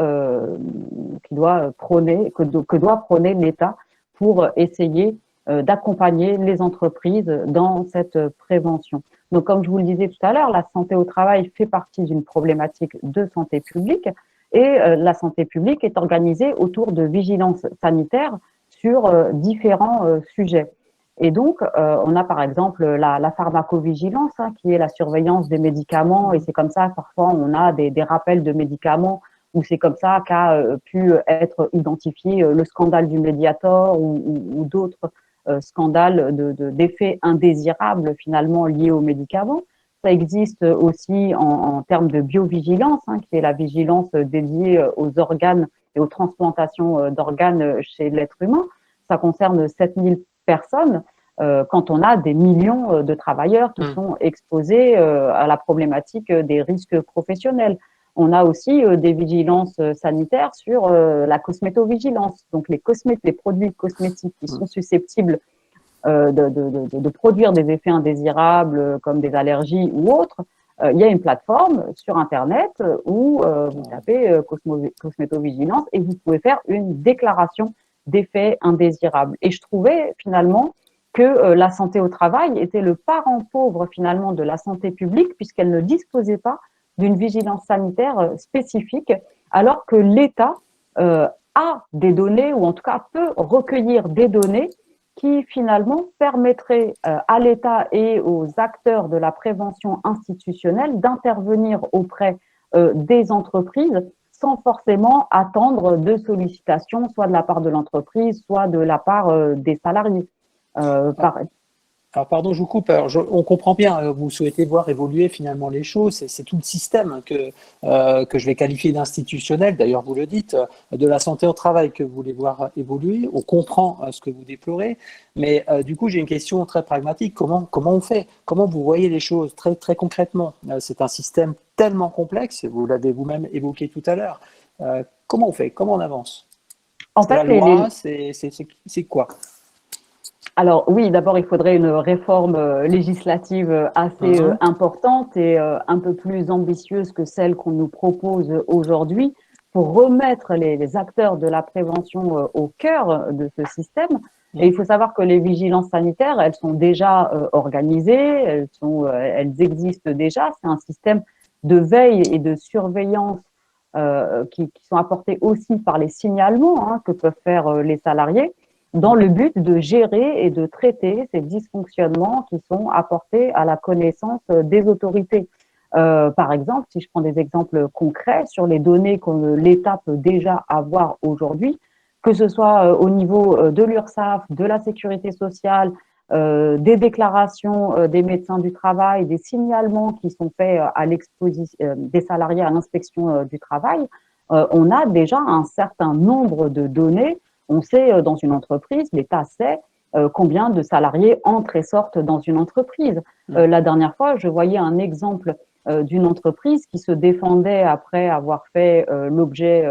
prôner, que doit prôner l'État pour essayer d'accompagner les entreprises dans cette prévention. Donc, comme je vous le disais tout à l'heure, la santé au travail fait partie d'une problématique de santé publique et la santé publique est organisée autour de vigilance sanitaire sur différents sujets. Et donc, on a par exemple la pharmacovigilance, qui est la surveillance des médicaments, et c'est comme ça, parfois, on a des rappels de médicaments, où c'est comme ça qu'a pu être identifié le scandale du Mediator ou d'autres scandales d'effets indésirables finalement liés aux médicaments. Ça existe aussi en termes de biovigilance, qui est la vigilance dédiée aux organes et aux transplantations d'organes chez l'être humain. Ça concerne 7000 personnes quand on a des millions de travailleurs qui sont exposés à la problématique des risques professionnels. On a aussi des vigilances sanitaires sur la cosmétovigilance, donc les produits cosmétiques qui sont susceptibles de produire des effets indésirables comme des allergies ou autres. Il y a une plateforme sur Internet où vous tapez cosmétovigilance et vous pouvez faire une déclaration d'effets indésirables. Et je trouvais finalement que la santé au travail était le parent pauvre finalement de la santé publique puisqu'elle ne disposait pas d'une vigilance sanitaire spécifique, alors que l'État a des données, ou en tout cas peut recueillir des données qui finalement permettraient à l'État et aux acteurs de la prévention institutionnelle d'intervenir auprès des entreprises sans forcément attendre de sollicitations, soit de la part de l'entreprise, soit de la part des salariés. Alors, pardon, je vous coupe. Alors, on comprend bien, vous souhaitez voir évoluer finalement les choses. C'est tout le système que je vais qualifier d'institutionnel. D'ailleurs, vous le dites, de la santé au travail que vous voulez voir évoluer. On comprend ce que vous déplorez. Mais du coup, j'ai une question très pragmatique. Comment on fait? Comment vous voyez les choses très, très concrètement? C'est un système tellement complexe. Vous l'avez vous-même évoqué tout à l'heure. Comment on fait? Comment on avance? En C'est la fait, loi? C'est quoi? alors oui, d'abord, il faudrait une réforme législative assez Mhm. importante et un peu plus ambitieuse que celle qu'on nous propose aujourd'hui pour remettre les acteurs de la prévention au cœur de ce système. Et il faut savoir que les vigilances sanitaires, elles sont déjà organisées, elles existent déjà. C'est un système de veille et de surveillance qui sont apportés aussi par les signalements que peuvent faire les salariés dans le but de gérer et de traiter ces dysfonctionnements qui sont apportés à la connaissance des autorités. Par exemple, si je prends des exemples concrets sur les données que l'État peut déjà avoir aujourd'hui, que ce soit au niveau de l'URSSAF, de la sécurité sociale, des déclarations des médecins du travail, des signalements qui sont faits à l'exposition des salariés à l'inspection du travail, on a déjà un certain nombre de données. On sait dans une entreprise, l'État sait combien de salariés entrent et sortent dans une entreprise. La dernière fois, je voyais un exemple d'une entreprise qui se défendait après avoir fait l'objet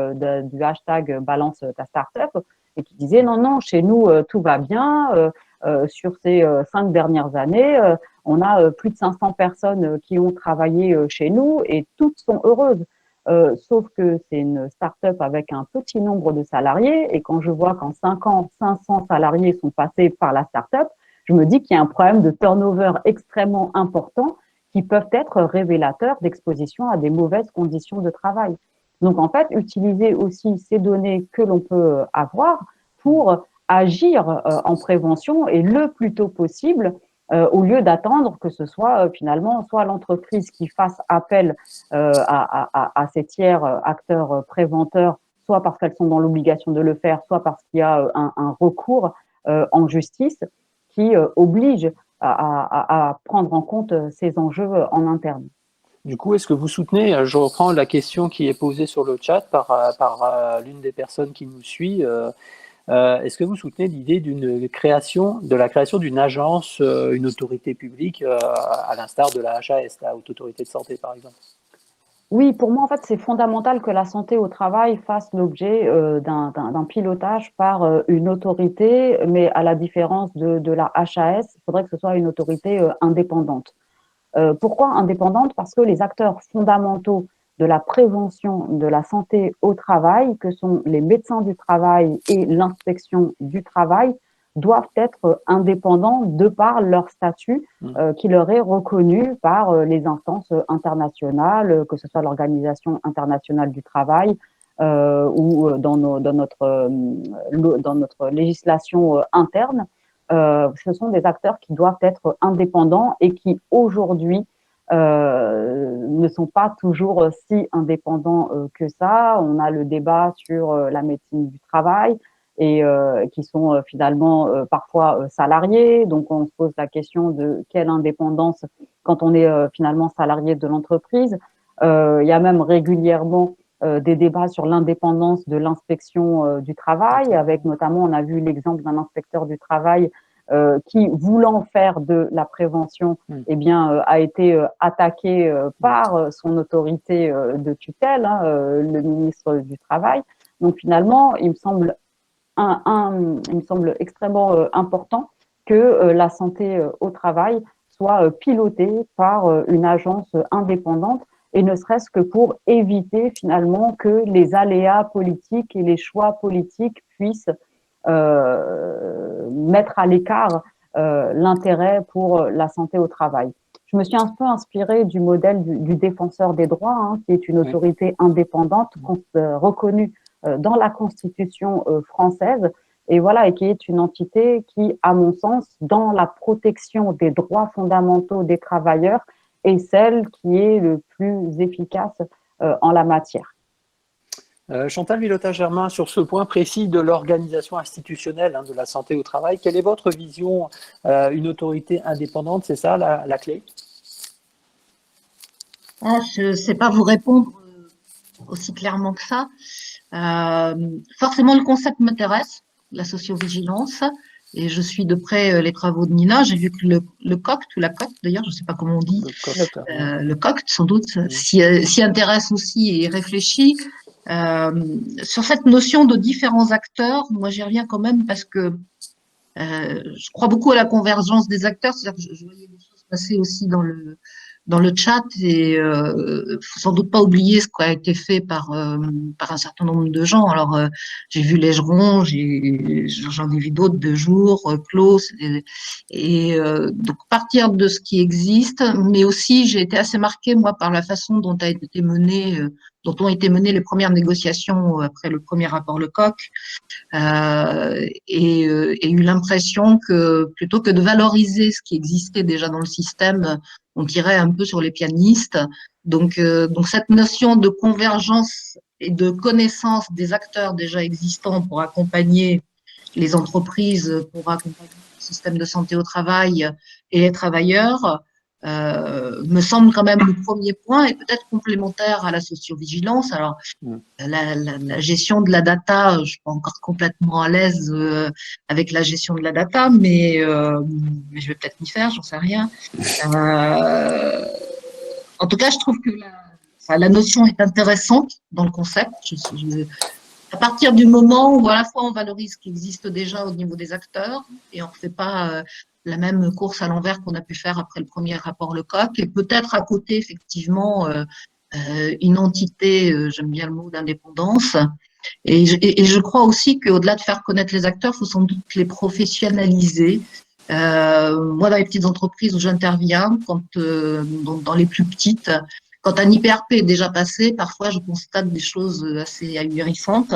du hashtag balance ta startup et qui disait non, non, chez nous, tout va bien. Sur ces 5 dernières années, on a plus de 500 personnes qui ont travaillé chez nous et toutes sont heureuses. Sauf que c'est une start-up avec un petit nombre de salariés et quand je vois qu'en 5 ans, 500 salariés sont passés par la start-up, je me dis qu'il y a un problème de turnover extrêmement important qui peuvent être révélateurs d'exposition à des mauvaises conditions de travail. Donc en fait, utiliser aussi ces données que l'on peut avoir pour agir en prévention et le plus tôt possible au lieu d'attendre que ce soit finalement soit l'entreprise qui fasse appel à ces tiers acteurs préventeurs, soit parce qu'elles sont dans l'obligation de le faire, soit parce qu'il y a un recours en justice qui oblige à prendre en compte ces enjeux en interne. Du coup, est-ce que vous soutenez, je reprends la question qui est posée sur le chat par l'une des personnes qui nous suit, est-ce que vous soutenez l'idée de la création d'une agence, une autorité publique, à l'instar de la HAS, la Haute Autorité de Santé, par exemple? Oui, pour moi, en fait, c'est fondamental que la santé au travail fasse l'objet d'un pilotage par une autorité, mais à la différence de la HAS, il faudrait que ce soit une autorité indépendante. Pourquoi indépendante? Parce que les acteurs fondamentaux de la prévention de la santé au travail, que sont les médecins du travail et l'inspection du travail, doivent être indépendants de par leur statut qui leur est reconnu par les instances internationales, que ce soit l'Organisation internationale du travail ou dans notre législation interne. Ce sont des acteurs qui doivent être indépendants et qui aujourd'hui ne sont pas toujours si indépendants que ça. On a le débat sur la médecine du travail et qui sont finalement parfois salariés. Donc on se pose la question de quelle indépendance quand on est finalement salarié de l'entreprise. Il y a même régulièrement des débats sur l'indépendance de l'inspection du travail, avec notamment, on a vu l'exemple d'un inspecteur du travail qui, voulant faire de la prévention, eh bien, a été attaqué par son autorité de tutelle, le ministre du Travail. Donc finalement, il me semble extrêmement important que la santé au travail soit pilotée par une agence indépendante et ne serait-ce que pour éviter finalement que les aléas politiques et les choix politiques puissent mettre à l'écart l'intérêt pour la santé au travail. Je me suis un peu inspirée du modèle du défenseur des droits, qui est une autorité indépendante reconnue dans la Constitution française et voilà, et qui est une entité qui, à mon sens, dans la protection des droits fondamentaux des travailleurs, est celle qui est le plus efficace en la matière. Chantal Villotas-Germain, sur ce point précis de l'organisation institutionnelle de la santé au travail, quelle est votre vision? Une autorité indépendante, c'est ça la clé? Je ne sais pas vous répondre aussi clairement que ça. Forcément, le concept m'intéresse, la sociovigilance, et je suis de près les travaux de Nina. J'ai vu que le COCT, ou la COCT d'ailleurs, je ne sais pas comment on dit, le COCT sans doute, s'y intéresse aussi et réfléchit. Sur cette notion de différents acteurs, moi j'y reviens quand même parce que je crois beaucoup à la convergence des acteurs, c'est-à-dire que je voyais des choses passer aussi dans le chat et faut sans doute pas oublier ce qui a été fait par un certain nombre de gens. Alors j'ai vu Légeron, j'en ai vu d'autres de jour, Klaus donc partir de ce qui existe, mais aussi j'ai été assez marquée moi par la façon dont dont ont été menées les premières négociations après le premier rapport Lecoq. Et eu l'impression que plutôt que de valoriser ce qui existait déjà dans le système, on tirait un peu sur les pianistes. Donc cette notion de convergence et de connaissance des acteurs déjà existants pour accompagner les entreprises, pour accompagner le système de santé au travail et les travailleurs, me semble quand même le premier point et peut-être complémentaire à la sociovigilance. Alors, la gestion de la data, je suis pas encore complètement à l'aise avec la gestion de la data, mais je vais peut-être m'y faire, j'en sais rien. En tout cas, je trouve que la notion est intéressante dans le concept. À partir du moment où à la fois on valorise ce qui existe déjà au niveau des acteurs et on ne fait pas la même course à l'envers qu'on a pu faire après le premier rapport Lecoq, et peut-être à côté effectivement une entité, j'aime bien le mot d'indépendance, et je crois aussi qu'au-delà de faire connaître les acteurs, il faut sans doute les professionnaliser. Moi, dans les petites entreprises où j'interviens, dans les plus petites, quand un IPRP est déjà passé, parfois je constate des choses assez ahurissantes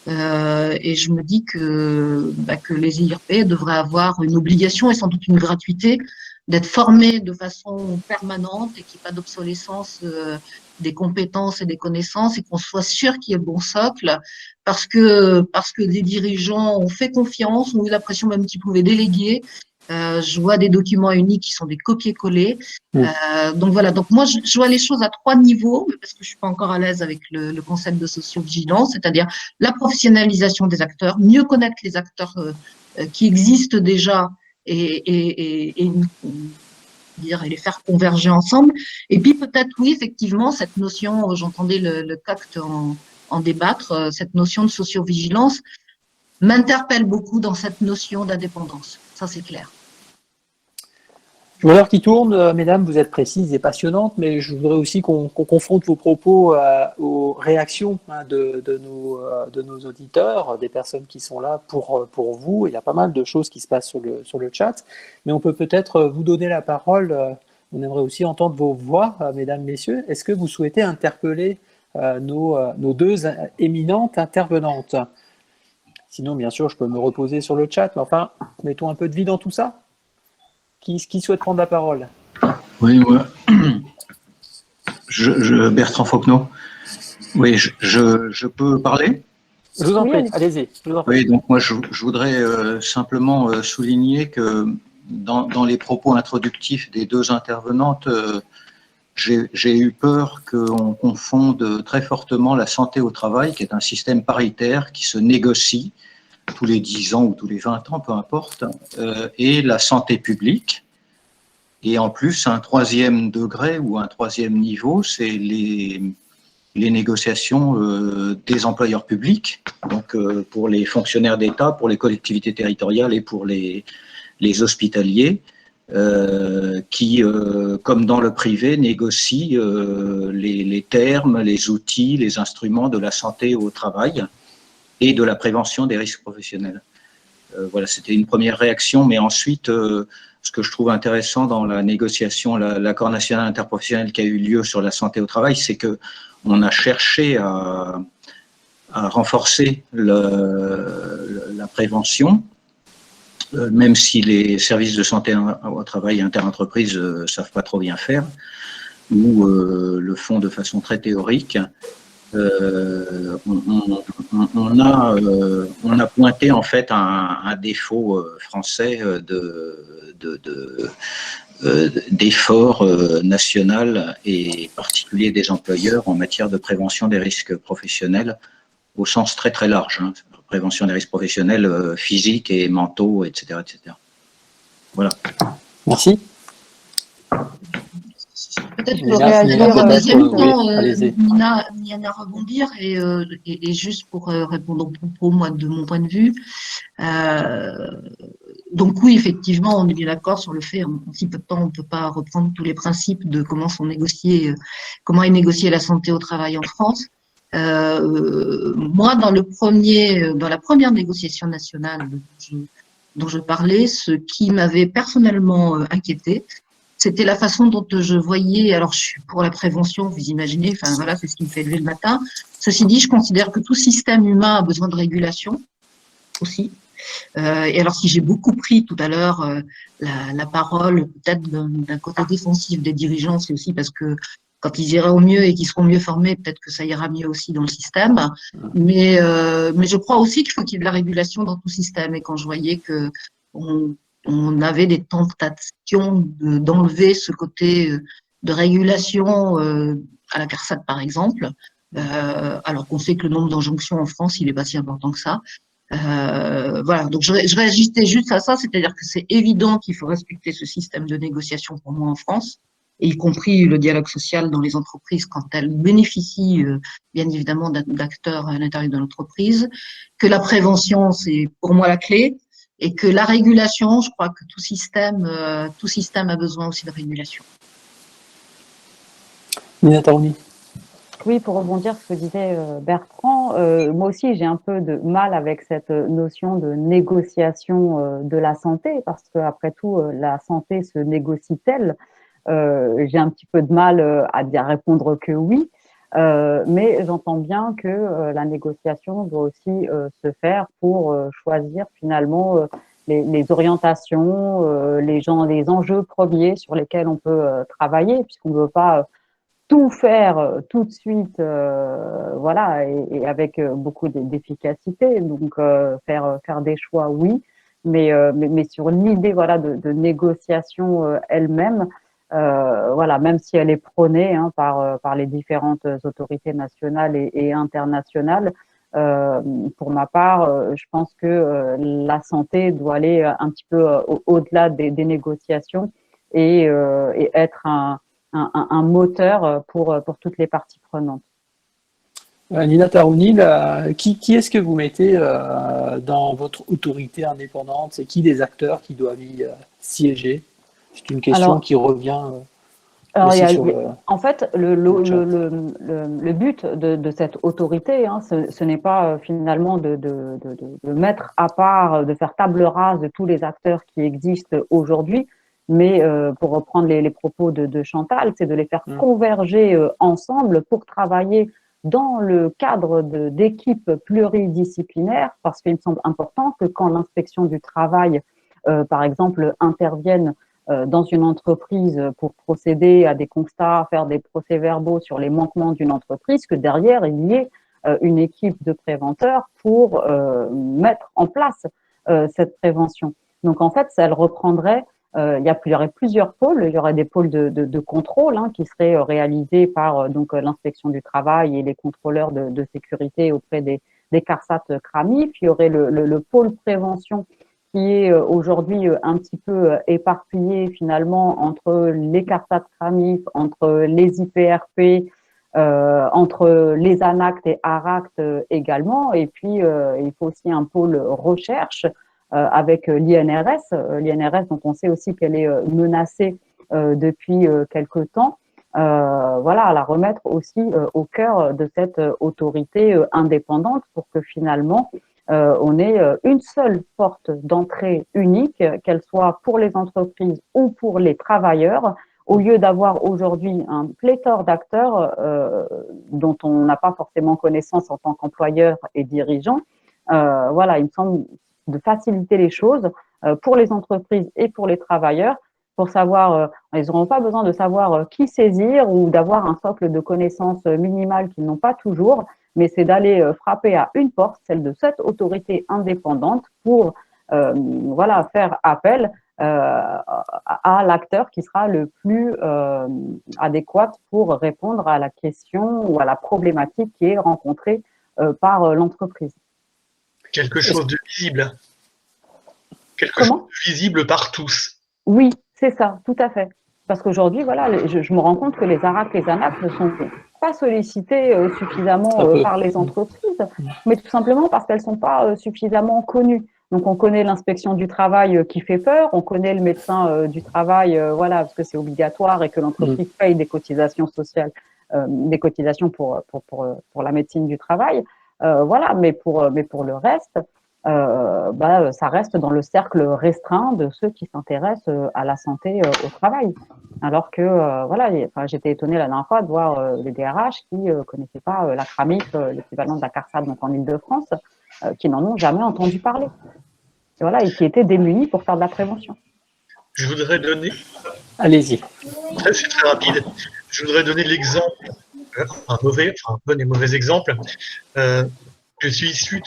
et je me dis que les IRP devraient avoir une obligation et sans doute une gratuité d'être formés de façon permanente et qu'il n'y ait pas d'obsolescence des compétences et des connaissances et qu'on soit sûr qu'il y ait le bon socle parce que des dirigeants ont fait confiance, ont eu l'impression même qu'ils pouvaient déléguer. Je vois des documents uniques qui sont des copier-coller. Donc voilà, donc moi je vois les choses à 3 niveaux, parce que je suis pas encore à l'aise avec le concept de sociovigilance, c'est-à-dire la professionnalisation des acteurs, mieux connaître les acteurs qui existent déjà et les faire converger ensemble. Et puis peut-être oui, effectivement, cette notion, j'entendais le CACT en débattre, cette notion de sociovigilance m'interpelle beaucoup dans cette notion d'indépendance. Ça, c'est clair. Je vois l'heure qui tourne, mesdames, vous êtes précises et passionnantes, mais je voudrais aussi qu'on confronte vos propos aux réactions de nos auditeurs, des personnes qui sont là pour vous. Il y a pas mal de choses qui se passent sur le chat, mais on peut peut-être vous donner la parole. On aimerait aussi entendre vos voix, mesdames, messieurs. Est-ce que vous souhaitez interpeller nos deux éminentes intervenantes? Sinon, bien sûr, je peux me reposer sur le chat, mais enfin, mettons un peu de vie dans tout ça. Qui souhaite prendre la parole? Oui, moi. Bertrand Fauquenot. Oui, je peux parler? Je vous en prie, allez-y. Oui, donc moi, je voudrais simplement souligner que dans les propos introductifs des deux intervenantes, j'ai eu peur qu'on confonde très fortement la santé au travail, qui est un système paritaire qui se négocie tous les 10 ans ou tous les 20 ans, peu importe, et la santé publique. Et en plus, un 3e degré ou un 3e niveau, c'est les négociations des employeurs publics, donc pour les fonctionnaires d'État, pour les collectivités territoriales et pour les hospitaliers, qui, comme dans le privé, négocient les termes, les outils, les instruments de la santé au travail et de la prévention des risques professionnels. Voilà, c'était une première réaction, mais ensuite, ce que je trouve intéressant dans la négociation, l'accord national interprofessionnel qui a eu lieu sur la santé au travail, c'est qu'on a cherché à renforcer la prévention, même si les services de santé au travail interentreprises ne savent pas trop bien faire, ou le font de façon très théorique. On a pointé en fait un défaut français d'effort national et particulier des employeurs en matière de prévention des risques professionnels au sens très très large, hein, prévention des risques professionnels physiques et mentaux, etc., etc. Voilà. Merci. Peut-être que Nina, réagir peut-être, un deuxième oui, temps, allez-y. Nina rebondir et juste pour répondre aux propos, moi, de mon point de vue. Euh, donc oui, effectivement, on est bien d'accord sur le fait, en si peu de temps, on ne peut pas reprendre tous les principes de comment est négociée la santé au travail en France. Moi, dans la première négociation nationale dont je parlais, ce qui m'avait personnellement inquiété, c'était la façon dont je voyais, alors je suis pour la prévention, vous imaginez, enfin voilà, c'est ce qui me fait lever le matin. Ceci dit, je considère que tout système humain a besoin de régulation aussi. Et alors, si j'ai beaucoup pris tout à l'heure la parole, peut-être d'un côté défensif des dirigeants, c'est aussi parce que quand ils iraient au mieux et qu'ils seront mieux formés, peut-être que ça ira mieux aussi dans le système. Mais je crois aussi qu'il faut qu'il y ait de la régulation dans tout système. Et quand je voyais que on avait des tentations d'enlever ce côté de régulation à la CARSAT, par exemple, alors qu'on sait que le nombre d'injonctions en France, il est pas si important que ça. Voilà, donc je réagissais juste à ça, c'est-à-dire que c'est évident qu'il faut respecter ce système de négociation pour moi en France, et y compris le dialogue social dans les entreprises quand elles bénéficient bien évidemment d'acteurs à l'intérieur de l'entreprise, que la prévention c'est pour moi la clé, et que la régulation, je crois que tout système a besoin aussi de régulation. Nina Tarouni. Oui, pour rebondir sur ce que disait Bertrand, moi aussi j'ai un peu de mal avec cette notion de négociation de la santé, parce que après tout, la santé se négocie-t-elle? J'ai un petit peu de mal à dire répondre que oui, mais j'entends bien que la négociation doit aussi se faire pour choisir finalement les orientations, les enjeux premiers sur lesquels on peut travailler, puisqu'on ne veut pas tout faire tout de suite, voilà, et avec beaucoup d'efficacité. Donc faire des choix, oui, mais sur l'idée, voilà, de négociation elle-même, voilà, même si elle est prônée hein, par les différentes autorités nationales et internationales. Pour ma part, je pense que la santé doit aller un petit peu au-delà des négociations et être un moteur pour toutes les parties prenantes. Nina Tarouni, qui est-ce que vous mettez dans votre autorité indépendante? C'est qui des acteurs qui doivent y siéger? C'est une question qui revient aussi sur le. En fait, le but de cette autorité, hein, ce n'est pas finalement de mettre à part, de faire table rase de tous les acteurs qui existent aujourd'hui, mais pour reprendre les propos de Chantal, c'est de les faire converger ensemble pour travailler dans le cadre d'équipes pluridisciplinaires, parce qu'il me semble important que quand l'inspection du travail, par exemple, intervienne dans une entreprise pour procéder à des constats, faire des procès-verbaux sur les manquements d'une entreprise, que derrière, il y ait une équipe de préventeurs pour mettre en place cette prévention. Donc, en fait, elle reprendrait, il y aurait plusieurs pôles. Il y aurait des pôles de contrôle hein, qui seraient réalisés par donc l'inspection du travail et les contrôleurs de sécurité auprès des CARSAT CRAMIF. Il y aurait le pôle prévention qui est aujourd'hui un petit peu éparpillé finalement entre les CARSAT CRAMIF, entre les IPRP, entre les ANACT et ARACT également. Et puis, il faut aussi un pôle recherche avec l'INRS. L'INRS, dont on sait aussi qu'elle est menacée depuis quelque temps. Voilà, à la remettre aussi au cœur de cette autorité indépendante pour que finalement, on ait une seule porte d'entrée unique, qu'elle soit pour les entreprises ou pour les travailleurs, au lieu d'avoir aujourd'hui un pléthore d'acteurs dont on n'a pas forcément connaissance en tant qu'employeur et dirigeant. Voilà, il me semble de faciliter les choses pour les entreprises et pour les travailleurs, pour savoir, ils n'auront pas besoin de savoir qui saisir ou d'avoir un socle de connaissances minimales qu'ils n'ont pas toujours, mais c'est d'aller frapper à une porte, celle de cette autorité indépendante, pour voilà, faire appel à l'acteur qui sera le plus adéquat pour répondre à la question ou à la problématique qui est rencontrée par l'entreprise. Quelque chose de visible. Quelque Comment? chose de visible par tous. Oui, c'est ça, tout à fait. Parce qu'aujourd'hui, voilà, je me rends compte que les ARAC, les ANAC ne sont pas sollicités suffisamment par les entreprises, mais tout simplement parce qu'elles ne sont pas suffisamment connues. Donc, on connaît l'inspection du travail qui fait peur, on connaît le médecin du travail, voilà, parce que c'est obligatoire et que l'entreprise paye des cotisations sociales, des cotisations pour la médecine du travail. Voilà, mais pour le reste, ça reste dans le cercle restreint de ceux qui s'intéressent à la santé au travail. Alors que, voilà, j'étais étonnée la dernière fois de voir les DRH qui ne connaissaient pas la CRAMIF, l'équivalent de la CARSAT donc en Ile-de-France, qui n'en ont jamais entendu parler. Et voilà, et qui étaient démunis pour faire de la prévention. Je voudrais donner. Allez-y. C'est très rapide. Je voudrais donner l'exemple, un bon et mauvais exemple. Je suis issu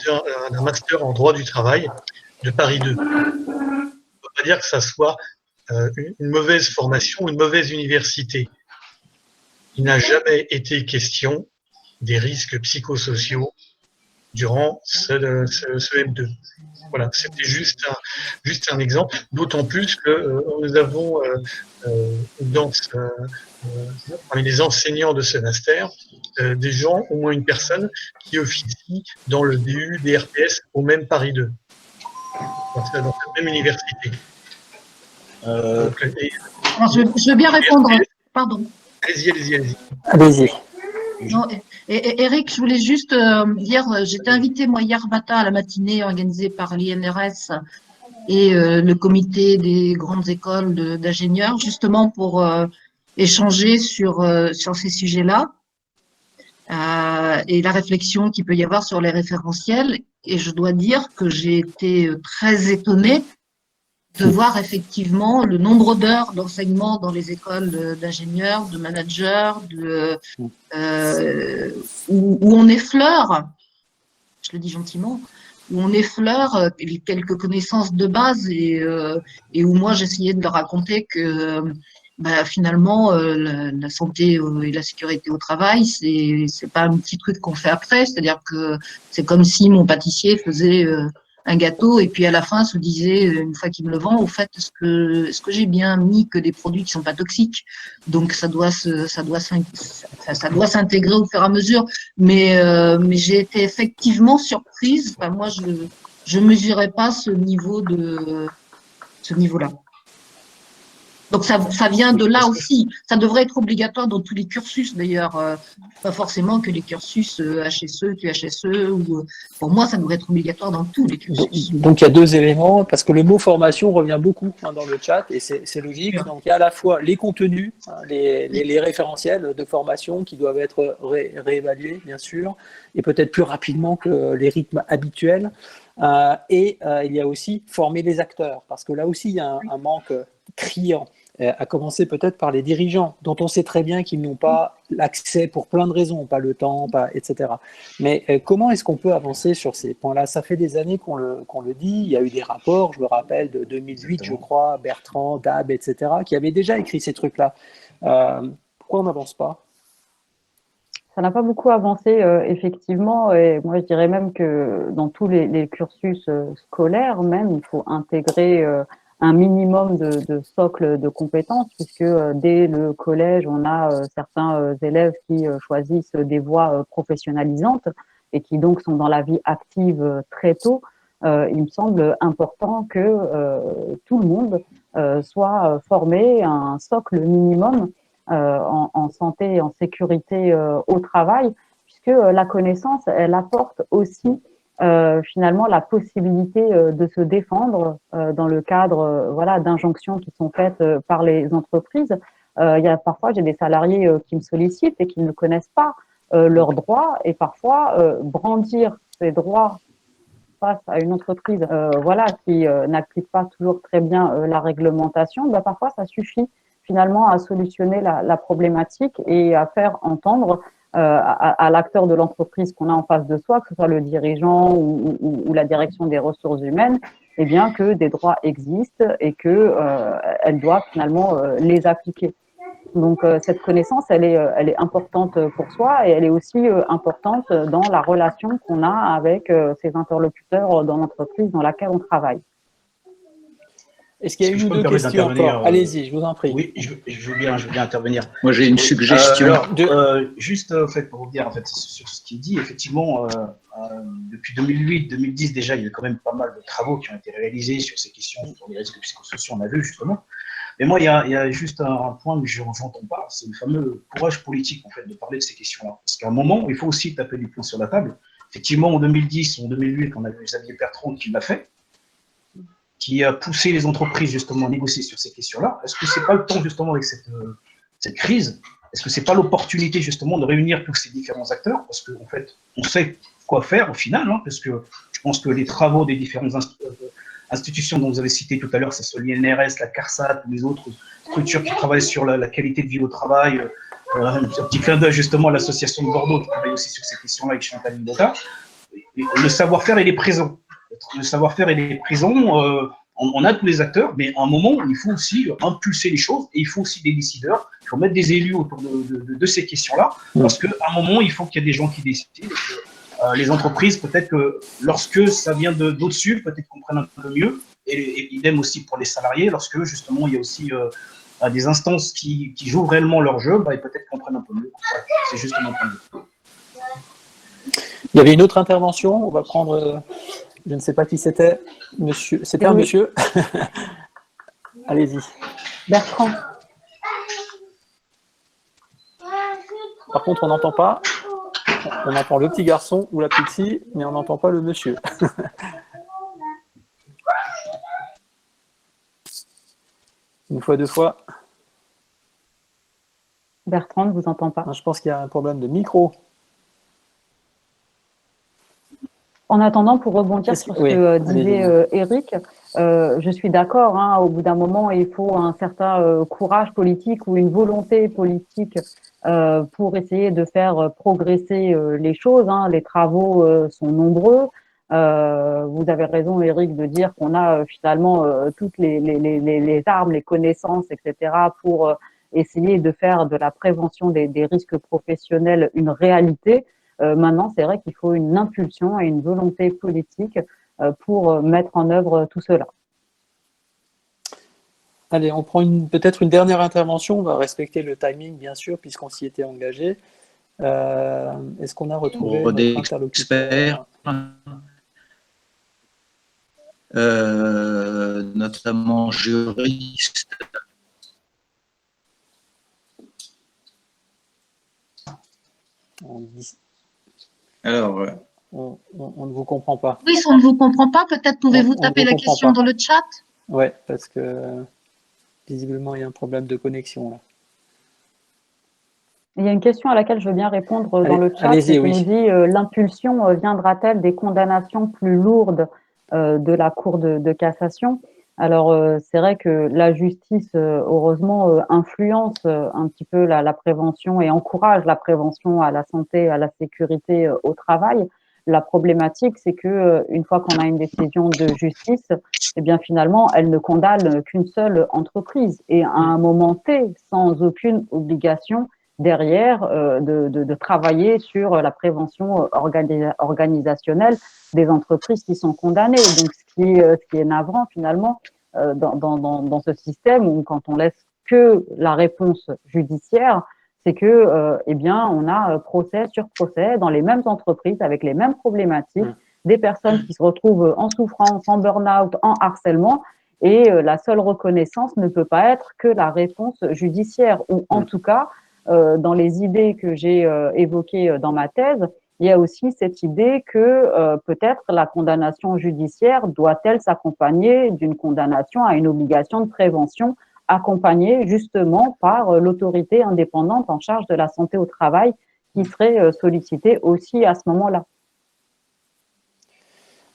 d'un master en droit du travail de Paris 2. On ne peut pas dire que ça soit une mauvaise formation, une mauvaise université. Il n'a jamais été question des risques psychosociaux durant ce M2. Voilà, c'était juste un exemple, d'autant plus que nous avons parmi les enseignants de ce master des gens, au moins une personne, qui officie dans le DU DRPS au même Paris 2, dans cette même université. Je veux bien répondre. Pardon. Allez-y. Allez-y. Non, et Eric, je voulais juste dire, j'étais invitée moi hier matin à la matinée organisée par l'INRS et le comité des grandes écoles d'ingénieurs, justement pour échanger sur ces sujets-là et la réflexion qu'il peut y avoir sur les référentiels. Et je dois dire que j'ai été très étonnée de voir effectivement le nombre d'heures d'enseignement dans les écoles d'ingénieurs, de managers, où on effleure, je le dis gentiment, où on effleure quelques connaissances de base et où moi j'essayais de leur raconter que finalement la santé et la sécurité au travail c'est pas un petit truc qu'on fait après, c'est-à-dire que c'est comme si mon pâtissier faisait un gâteau et puis à la fin se disait une fois qu'il me le vend, au fait est-ce que j'ai bien mis que des produits qui sont pas toxiques, donc ça doit s'intégrer au fur et à mesure, mais j'ai été effectivement surprise. Enfin, moi je mesurais pas ce niveau-là. Donc ça vient de là aussi. Ça devrait être obligatoire dans tous les cursus d'ailleurs, pas forcément que les cursus HSE, QHSE. Pour moi, ça devrait être obligatoire dans tous les cursus. Donc il y a deux éléments, parce que le mot formation revient beaucoup dans le chat et c'est logique. Donc il y a à la fois les contenus, les référentiels de formation qui doivent être réévalués bien sûr, et peut-être plus rapidement que les rythmes habituels. Il y a aussi former les acteurs, parce que là aussi il y a un manque criant, à commencer peut-être par les dirigeants, dont on sait très bien qu'ils n'ont pas l'accès pour plein de raisons, pas le temps, etc. Mais comment est-ce qu'on peut avancer sur ces points-là? Ça fait des années qu'on le dit, il y a eu des rapports, je me rappelle, de 2008, je crois, Bertrand, Dab, etc., qui avaient déjà écrit ces trucs-là. Pourquoi on n'avance pas? Ça n'a pas beaucoup avancé, effectivement, et moi je dirais même que dans tous les cursus scolaires, même, il faut intégrer un minimum de socle de compétences, puisque dès le collège, on a certains élèves qui choisissent des voies professionnalisantes et qui donc sont dans la vie active très tôt. Il me semble important que tout le monde soit formé à un socle minimum en santé et en sécurité au travail, puisque la connaissance, elle apporte aussi finalement la possibilité de se défendre dans le cadre voilà, d'injonctions qui sont faites par les entreprises. Parfois, j'ai des salariés qui me sollicitent et qui ne connaissent pas leurs droits, et parfois brandir ces droits face à une entreprise voilà, qui n'applique pas toujours très bien la réglementation, bah, parfois ça suffit finalement à solutionner la problématique et à faire entendre à l'acteur de l'entreprise qu'on a en face de soi, que ce soit le dirigeant ou la direction des ressources humaines, eh bien que des droits existent et qu'elle doit finalement les appliquer. Donc cette connaissance, elle est importante pour soi et elle est aussi importante dans la relation qu'on a avec ses interlocuteurs dans l'entreprise dans laquelle on travaille. Est-ce qu'il y a Est-ce que une je ou peux me deux permettre questions d'intervenir encore? Allez-y, je vous en prie. Oui, je veux bien intervenir. Moi, j'ai une suggestion. Juste en fait, pour vous dire en fait, sur ce qu'il dit, effectivement, depuis 2008-2010 déjà, il y a quand même pas mal de travaux qui ont été réalisés sur ces questions, sur les risques psychosociaux, on a vu justement. Mais moi, il y a juste un point que je n'entends pas, c'est le fameux courage politique en fait de parler de ces questions-là. Parce qu'à un moment, il faut aussi taper du poing sur la table. Effectivement, en 2010, en 2008, on a vu Xavier Bertrand qui l'a fait, qui a poussé les entreprises justement à négocier sur ces questions-là. Est-ce que c'est pas le temps justement avec cette crise? Est-ce que c'est pas l'opportunité justement de réunir tous ces différents acteurs? Parce qu'en fait, on sait quoi faire au final, hein, parce que je pense que les travaux des différentes institutions dont vous avez cité tout à l'heure, que ce soit l'INRS, la CARSAT, ou les autres structures qui travaillent sur la qualité de vie au travail, un petit clin d'œil justement à l'association de Bordeaux qui travaille aussi sur ces questions-là avec Chantal Vidota. Le savoir-faire, il est présent. Le savoir-faire, il est présent. On a tous les acteurs, mais à un moment, il faut aussi impulser les choses et il faut aussi des décideurs. Il faut mettre des élus autour de ces questions-là, parce qu'à un moment, il faut qu'il y ait des gens qui décident. Les entreprises, peut-être que lorsque ça vient d'au-dessus, peut-être qu'on prenne un peu mieux, et idem aussi pour les salariés, lorsque justement il y a aussi des instances qui jouent réellement leur jeu, bah, et peut-être qu'on prenne un peu mieux. Ouais, c'est juste mon point de vue. Il y avait une autre intervention, on va prendre, je ne sais pas qui c'était, monsieur, c'était un monsieur. Allez-y. Bertrand. Par contre, on n'entend pas. On entend le petit garçon ou la petite fille, mais on n'entend pas le monsieur. Une fois, deux fois. Bertrand ne vous entend pas. Non, je pense qu'il y a un problème de micro. En attendant, pour rebondir sur ce que disait Eric, je suis d'accord, hein, au bout d'un moment, il faut un certain courage politique ou une volonté politique pour essayer de faire progresser les choses. Hein. Les travaux sont nombreux. Vous avez raison, Eric, de dire qu'on a finalement toutes les armes, les connaissances, etc., pour essayer de faire de la prévention des risques professionnels une réalité. Maintenant, c'est vrai qu'il faut une impulsion et une volonté politique pour mettre en œuvre tout cela. Allez, on prend peut-être une dernière intervention. On va respecter le timing, bien sûr, puisqu'on s'y était engagé. Est-ce qu'on a retrouvé notre interlocuteur ? Notamment juriste. Alors, on ne vous comprend pas. Oui, si on ne vous comprend pas, peut-être pouvez-vous taper la question dans le chat? Oui, parce que visiblement, il y a un problème de connexion là. Il y a une question à laquelle je veux bien répondre dans le chat qui nous dit l'impulsion viendra-t-elle des condamnations plus lourdes de la Cour de cassation? Alors, c'est vrai que la justice, heureusement, influence un petit peu la prévention et encourage la prévention à la santé, à la sécurité au travail. La problématique, c'est que une fois qu'on a une décision de justice, eh bien finalement, elle ne condamne qu'une seule entreprise et à un moment T, sans aucune obligation derrière de travailler sur la prévention organisationnelle des entreprises qui sont condamnées. Donc, ce qui est navrant finalement dans ce système où quand on laisse que la réponse judiciaire, c'est que eh bien on a procès sur procès dans les mêmes entreprises avec les mêmes problématiques, des personnes qui se retrouvent en souffrance, en burn-out, en harcèlement. Et la seule reconnaissance ne peut pas être que la réponse judiciaire, ou en tout cas, dans les idées que j'ai évoquées dans ma thèse, il y a aussi cette idée que peut-être la condamnation judiciaire doit-elle s'accompagner d'une condamnation à une obligation de prévention accompagnée justement par l'autorité indépendante en charge de la santé au travail qui serait sollicitée aussi à ce moment-là.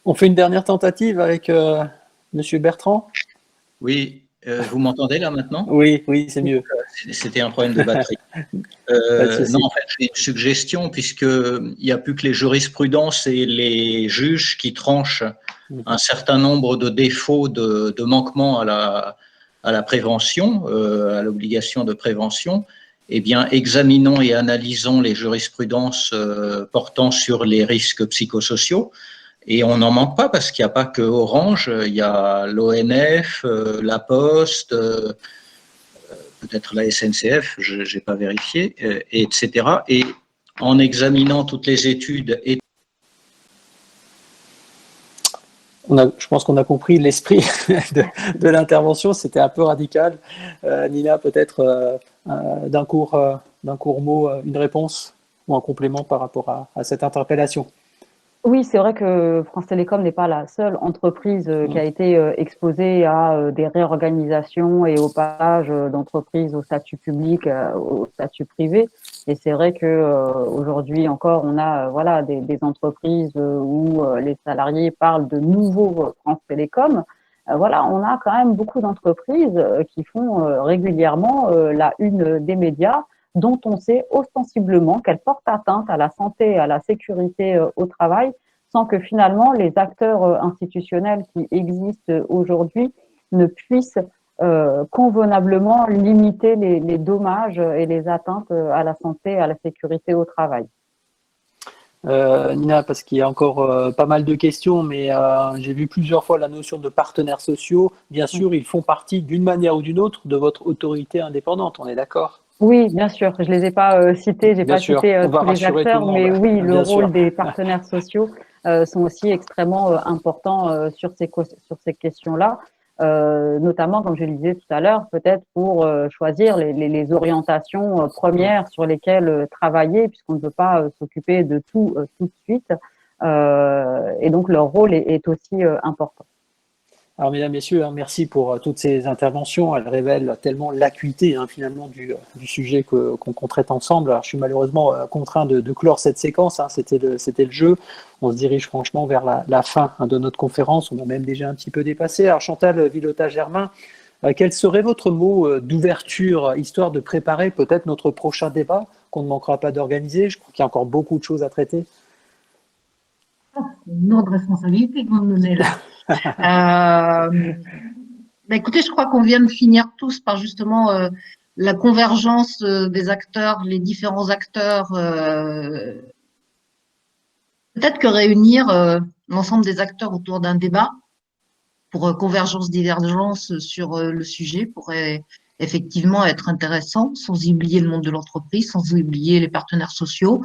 On fait une dernière tentative avec Monsieur Bertrand? Oui, vous m'entendez là maintenant? Oui, oui, c'est mieux. C'était un problème de batterie. Pas de souci. Non, en fait, j'ai une suggestion, puisqu'il n'y a plus que les jurisprudences et les juges qui tranchent un certain nombre de défauts, de manquements à la prévention, à l'obligation de prévention. Eh bien, examinons et analysons les jurisprudences portant sur les risques psychosociaux. Et on n'en manque pas parce qu'il n'y a pas que Orange, il y a l'ONF, la Poste, peut-être la SNCF, je n'ai pas vérifié, etc. Et en examinant toutes les études et Je pense qu'on a compris l'esprit de l'intervention. C'était un peu radical. Nina, peut-être d'un court mot, une réponse ou un complément par rapport à cette interpellation. Oui, c'est vrai que France Télécom n'est pas la seule entreprise qui a été exposée à des réorganisations et au passage d'entreprises au statut public, au statut privé. Et c'est vrai que aujourd'hui encore, on a voilà des entreprises où les salariés parlent de nouveau France Télécom. Voilà, on a quand même beaucoup d'entreprises qui font régulièrement la une des médias, dont on sait ostensiblement qu'elles portent atteinte à la santé et à la sécurité au travail, sans que finalement les acteurs institutionnels qui existent aujourd'hui ne puissent convenablement limiter les dommages et les atteintes à la santé et à la sécurité au travail. Nina, parce qu'il y a encore pas mal de questions, mais j'ai vu plusieurs fois la notion de partenaires sociaux. Bien sûr, ils font partie d'une manière ou d'une autre de votre autorité indépendante, on est d'accord? Oui, bien sûr. Je les ai pas cités, j'ai Bien pas sûr, cité on va tous les rassurer tout le acteurs, mais monde. oui, le Bien rôle sûr. des partenaires sociaux sont aussi extrêmement importants sur ces questions-là, notamment, comme je le disais tout à l'heure, peut-être pour choisir les orientations premières sur lesquelles travailler, puisqu'on ne peut pas s'occuper de tout de suite. Et donc, leur rôle est aussi important. Alors, mesdames, messieurs, merci pour toutes ces interventions. Elles révèlent tellement l'acuité finalement du sujet qu'on traite ensemble. Alors, je suis malheureusement contraint de clore cette séquence. C'était le jeu. On se dirige franchement vers la fin de notre conférence. On a même déjà un petit peu dépassé. Alors, Chantal Villota-Germain, quel serait votre mot d'ouverture, histoire de préparer peut-être notre prochain débat qu'on ne manquera pas d'organiser? Je crois qu'il y a encore beaucoup de choses à traiter. Une lourde responsabilité que vous me donnez là. Écoutez, je crois qu'on vient de finir tous par justement la convergence des acteurs, les différents acteurs. Peut-être que réunir l'ensemble des acteurs autour d'un débat pour convergence, divergence sur le sujet pourrait effectivement être intéressant, sans oublier le monde de l'entreprise, sans oublier les partenaires sociaux.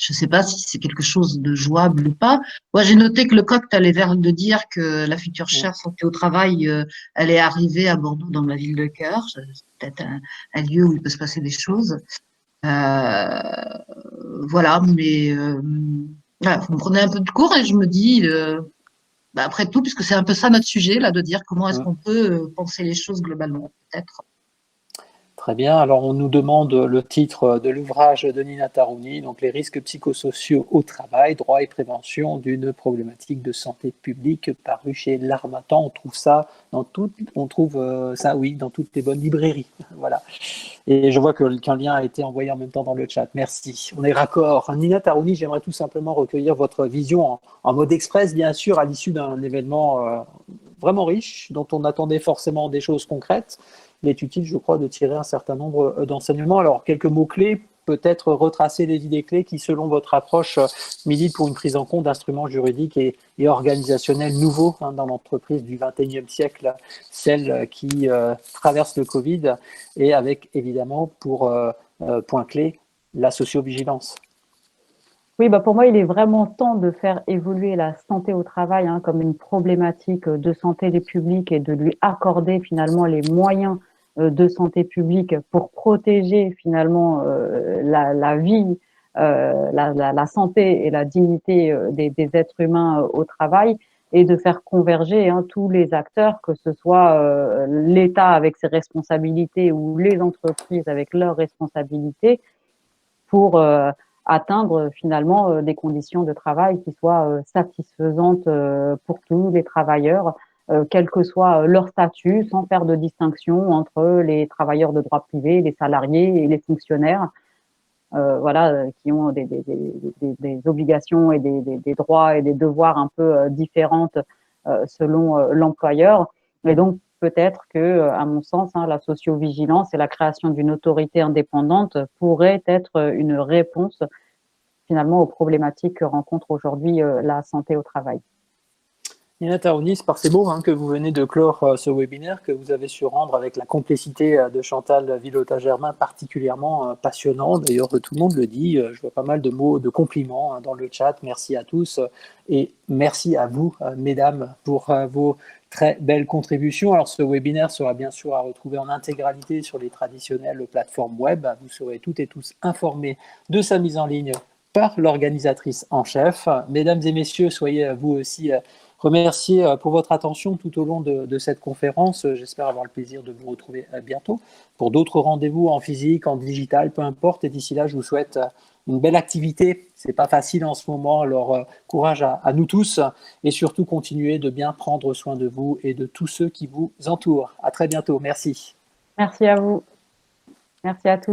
Je ne sais pas si c'est quelque chose de jouable ou pas. Moi, j'ai noté que le COCT allait vers de dire que la future chaire santé au travail allait arriver à Bordeaux, dans ma ville de cœur. C'est peut-être un lieu où il peut se passer des choses. Voilà, mais voilà, vous me prenez un peu de cours et je me dis, après tout, puisque c'est un peu ça notre sujet, là, de dire comment est-ce qu'on peut penser les choses globalement, peut-être. Très bien. Alors, on nous demande le titre de l'ouvrage de Nina Tarouni, donc les risques psychosociaux au travail, droit et prévention d'une problématique de santé publique, paru chez l'Harmattan. On trouve ça dans dans toutes les bonnes librairies. Voilà. Et je vois qu'un lien a été envoyé en même temps dans le chat. Merci. On est raccord. Nina Tarouni, j'aimerais tout simplement recueillir votre vision en mode express, bien sûr, à l'issue d'un événement vraiment riche, dont on attendait forcément des choses concrètes. Il est utile, je crois, de tirer un certain nombre d'enseignements. Alors, quelques mots-clés, peut-être retracer les idées clés qui, selon votre approche, militent pour une prise en compte d'instruments juridiques et organisationnels nouveaux dans l'entreprise du XXIe siècle, celle qui traverse le Covid, et avec, évidemment, pour point clé, la sociovigilance. Oui, pour moi, il est vraiment temps de faire évoluer la santé au travail comme une problématique de santé des publics et de lui accorder finalement les moyens de santé publique pour protéger finalement la vie, la santé et la dignité des êtres humains au travail, et de faire converger tous les acteurs, que ce soit l'État avec ses responsabilités ou les entreprises avec leurs responsabilités, pour atteindre finalement des conditions de travail qui soient satisfaisantes pour tous les travailleurs, quel que soit leur statut, sans faire de distinction entre les travailleurs de droit privé, les salariés et les fonctionnaires, voilà, qui ont des obligations et des droits et des devoirs un peu différentes selon l'employeur. Et donc, peut-être que, à mon sens, la sociovigilance et la création d'une autorité indépendante pourrait être une réponse finalement aux problématiques que rencontre aujourd'hui la santé au travail. Nina Tarouni, c'est par ces mots que vous venez de clore ce webinaire que vous avez su rendre avec la complicité de Chantal Villota-Germain particulièrement passionnant. D'ailleurs, tout le monde le dit. Je vois pas mal de mots de compliments dans le chat. Merci à tous et merci à vous, mesdames, pour vos très belles contributions. Alors, ce webinaire sera bien sûr à retrouver en intégralité sur les traditionnelles plateformes web. Vous serez toutes et tous informés de sa mise en ligne par l'organisatrice en chef. Mesdames et messieurs, soyez vous aussi remercier pour votre attention tout au long de cette conférence. J'espère avoir le plaisir de vous retrouver bientôt pour d'autres rendez-vous en physique, en digital, peu importe. Et d'ici là, je vous souhaite une belle activité. C'est pas facile en ce moment, alors courage à nous tous et surtout continuez de bien prendre soin de vous et de tous ceux qui vous entourent. À très bientôt. Merci. Merci à vous. Merci à tous.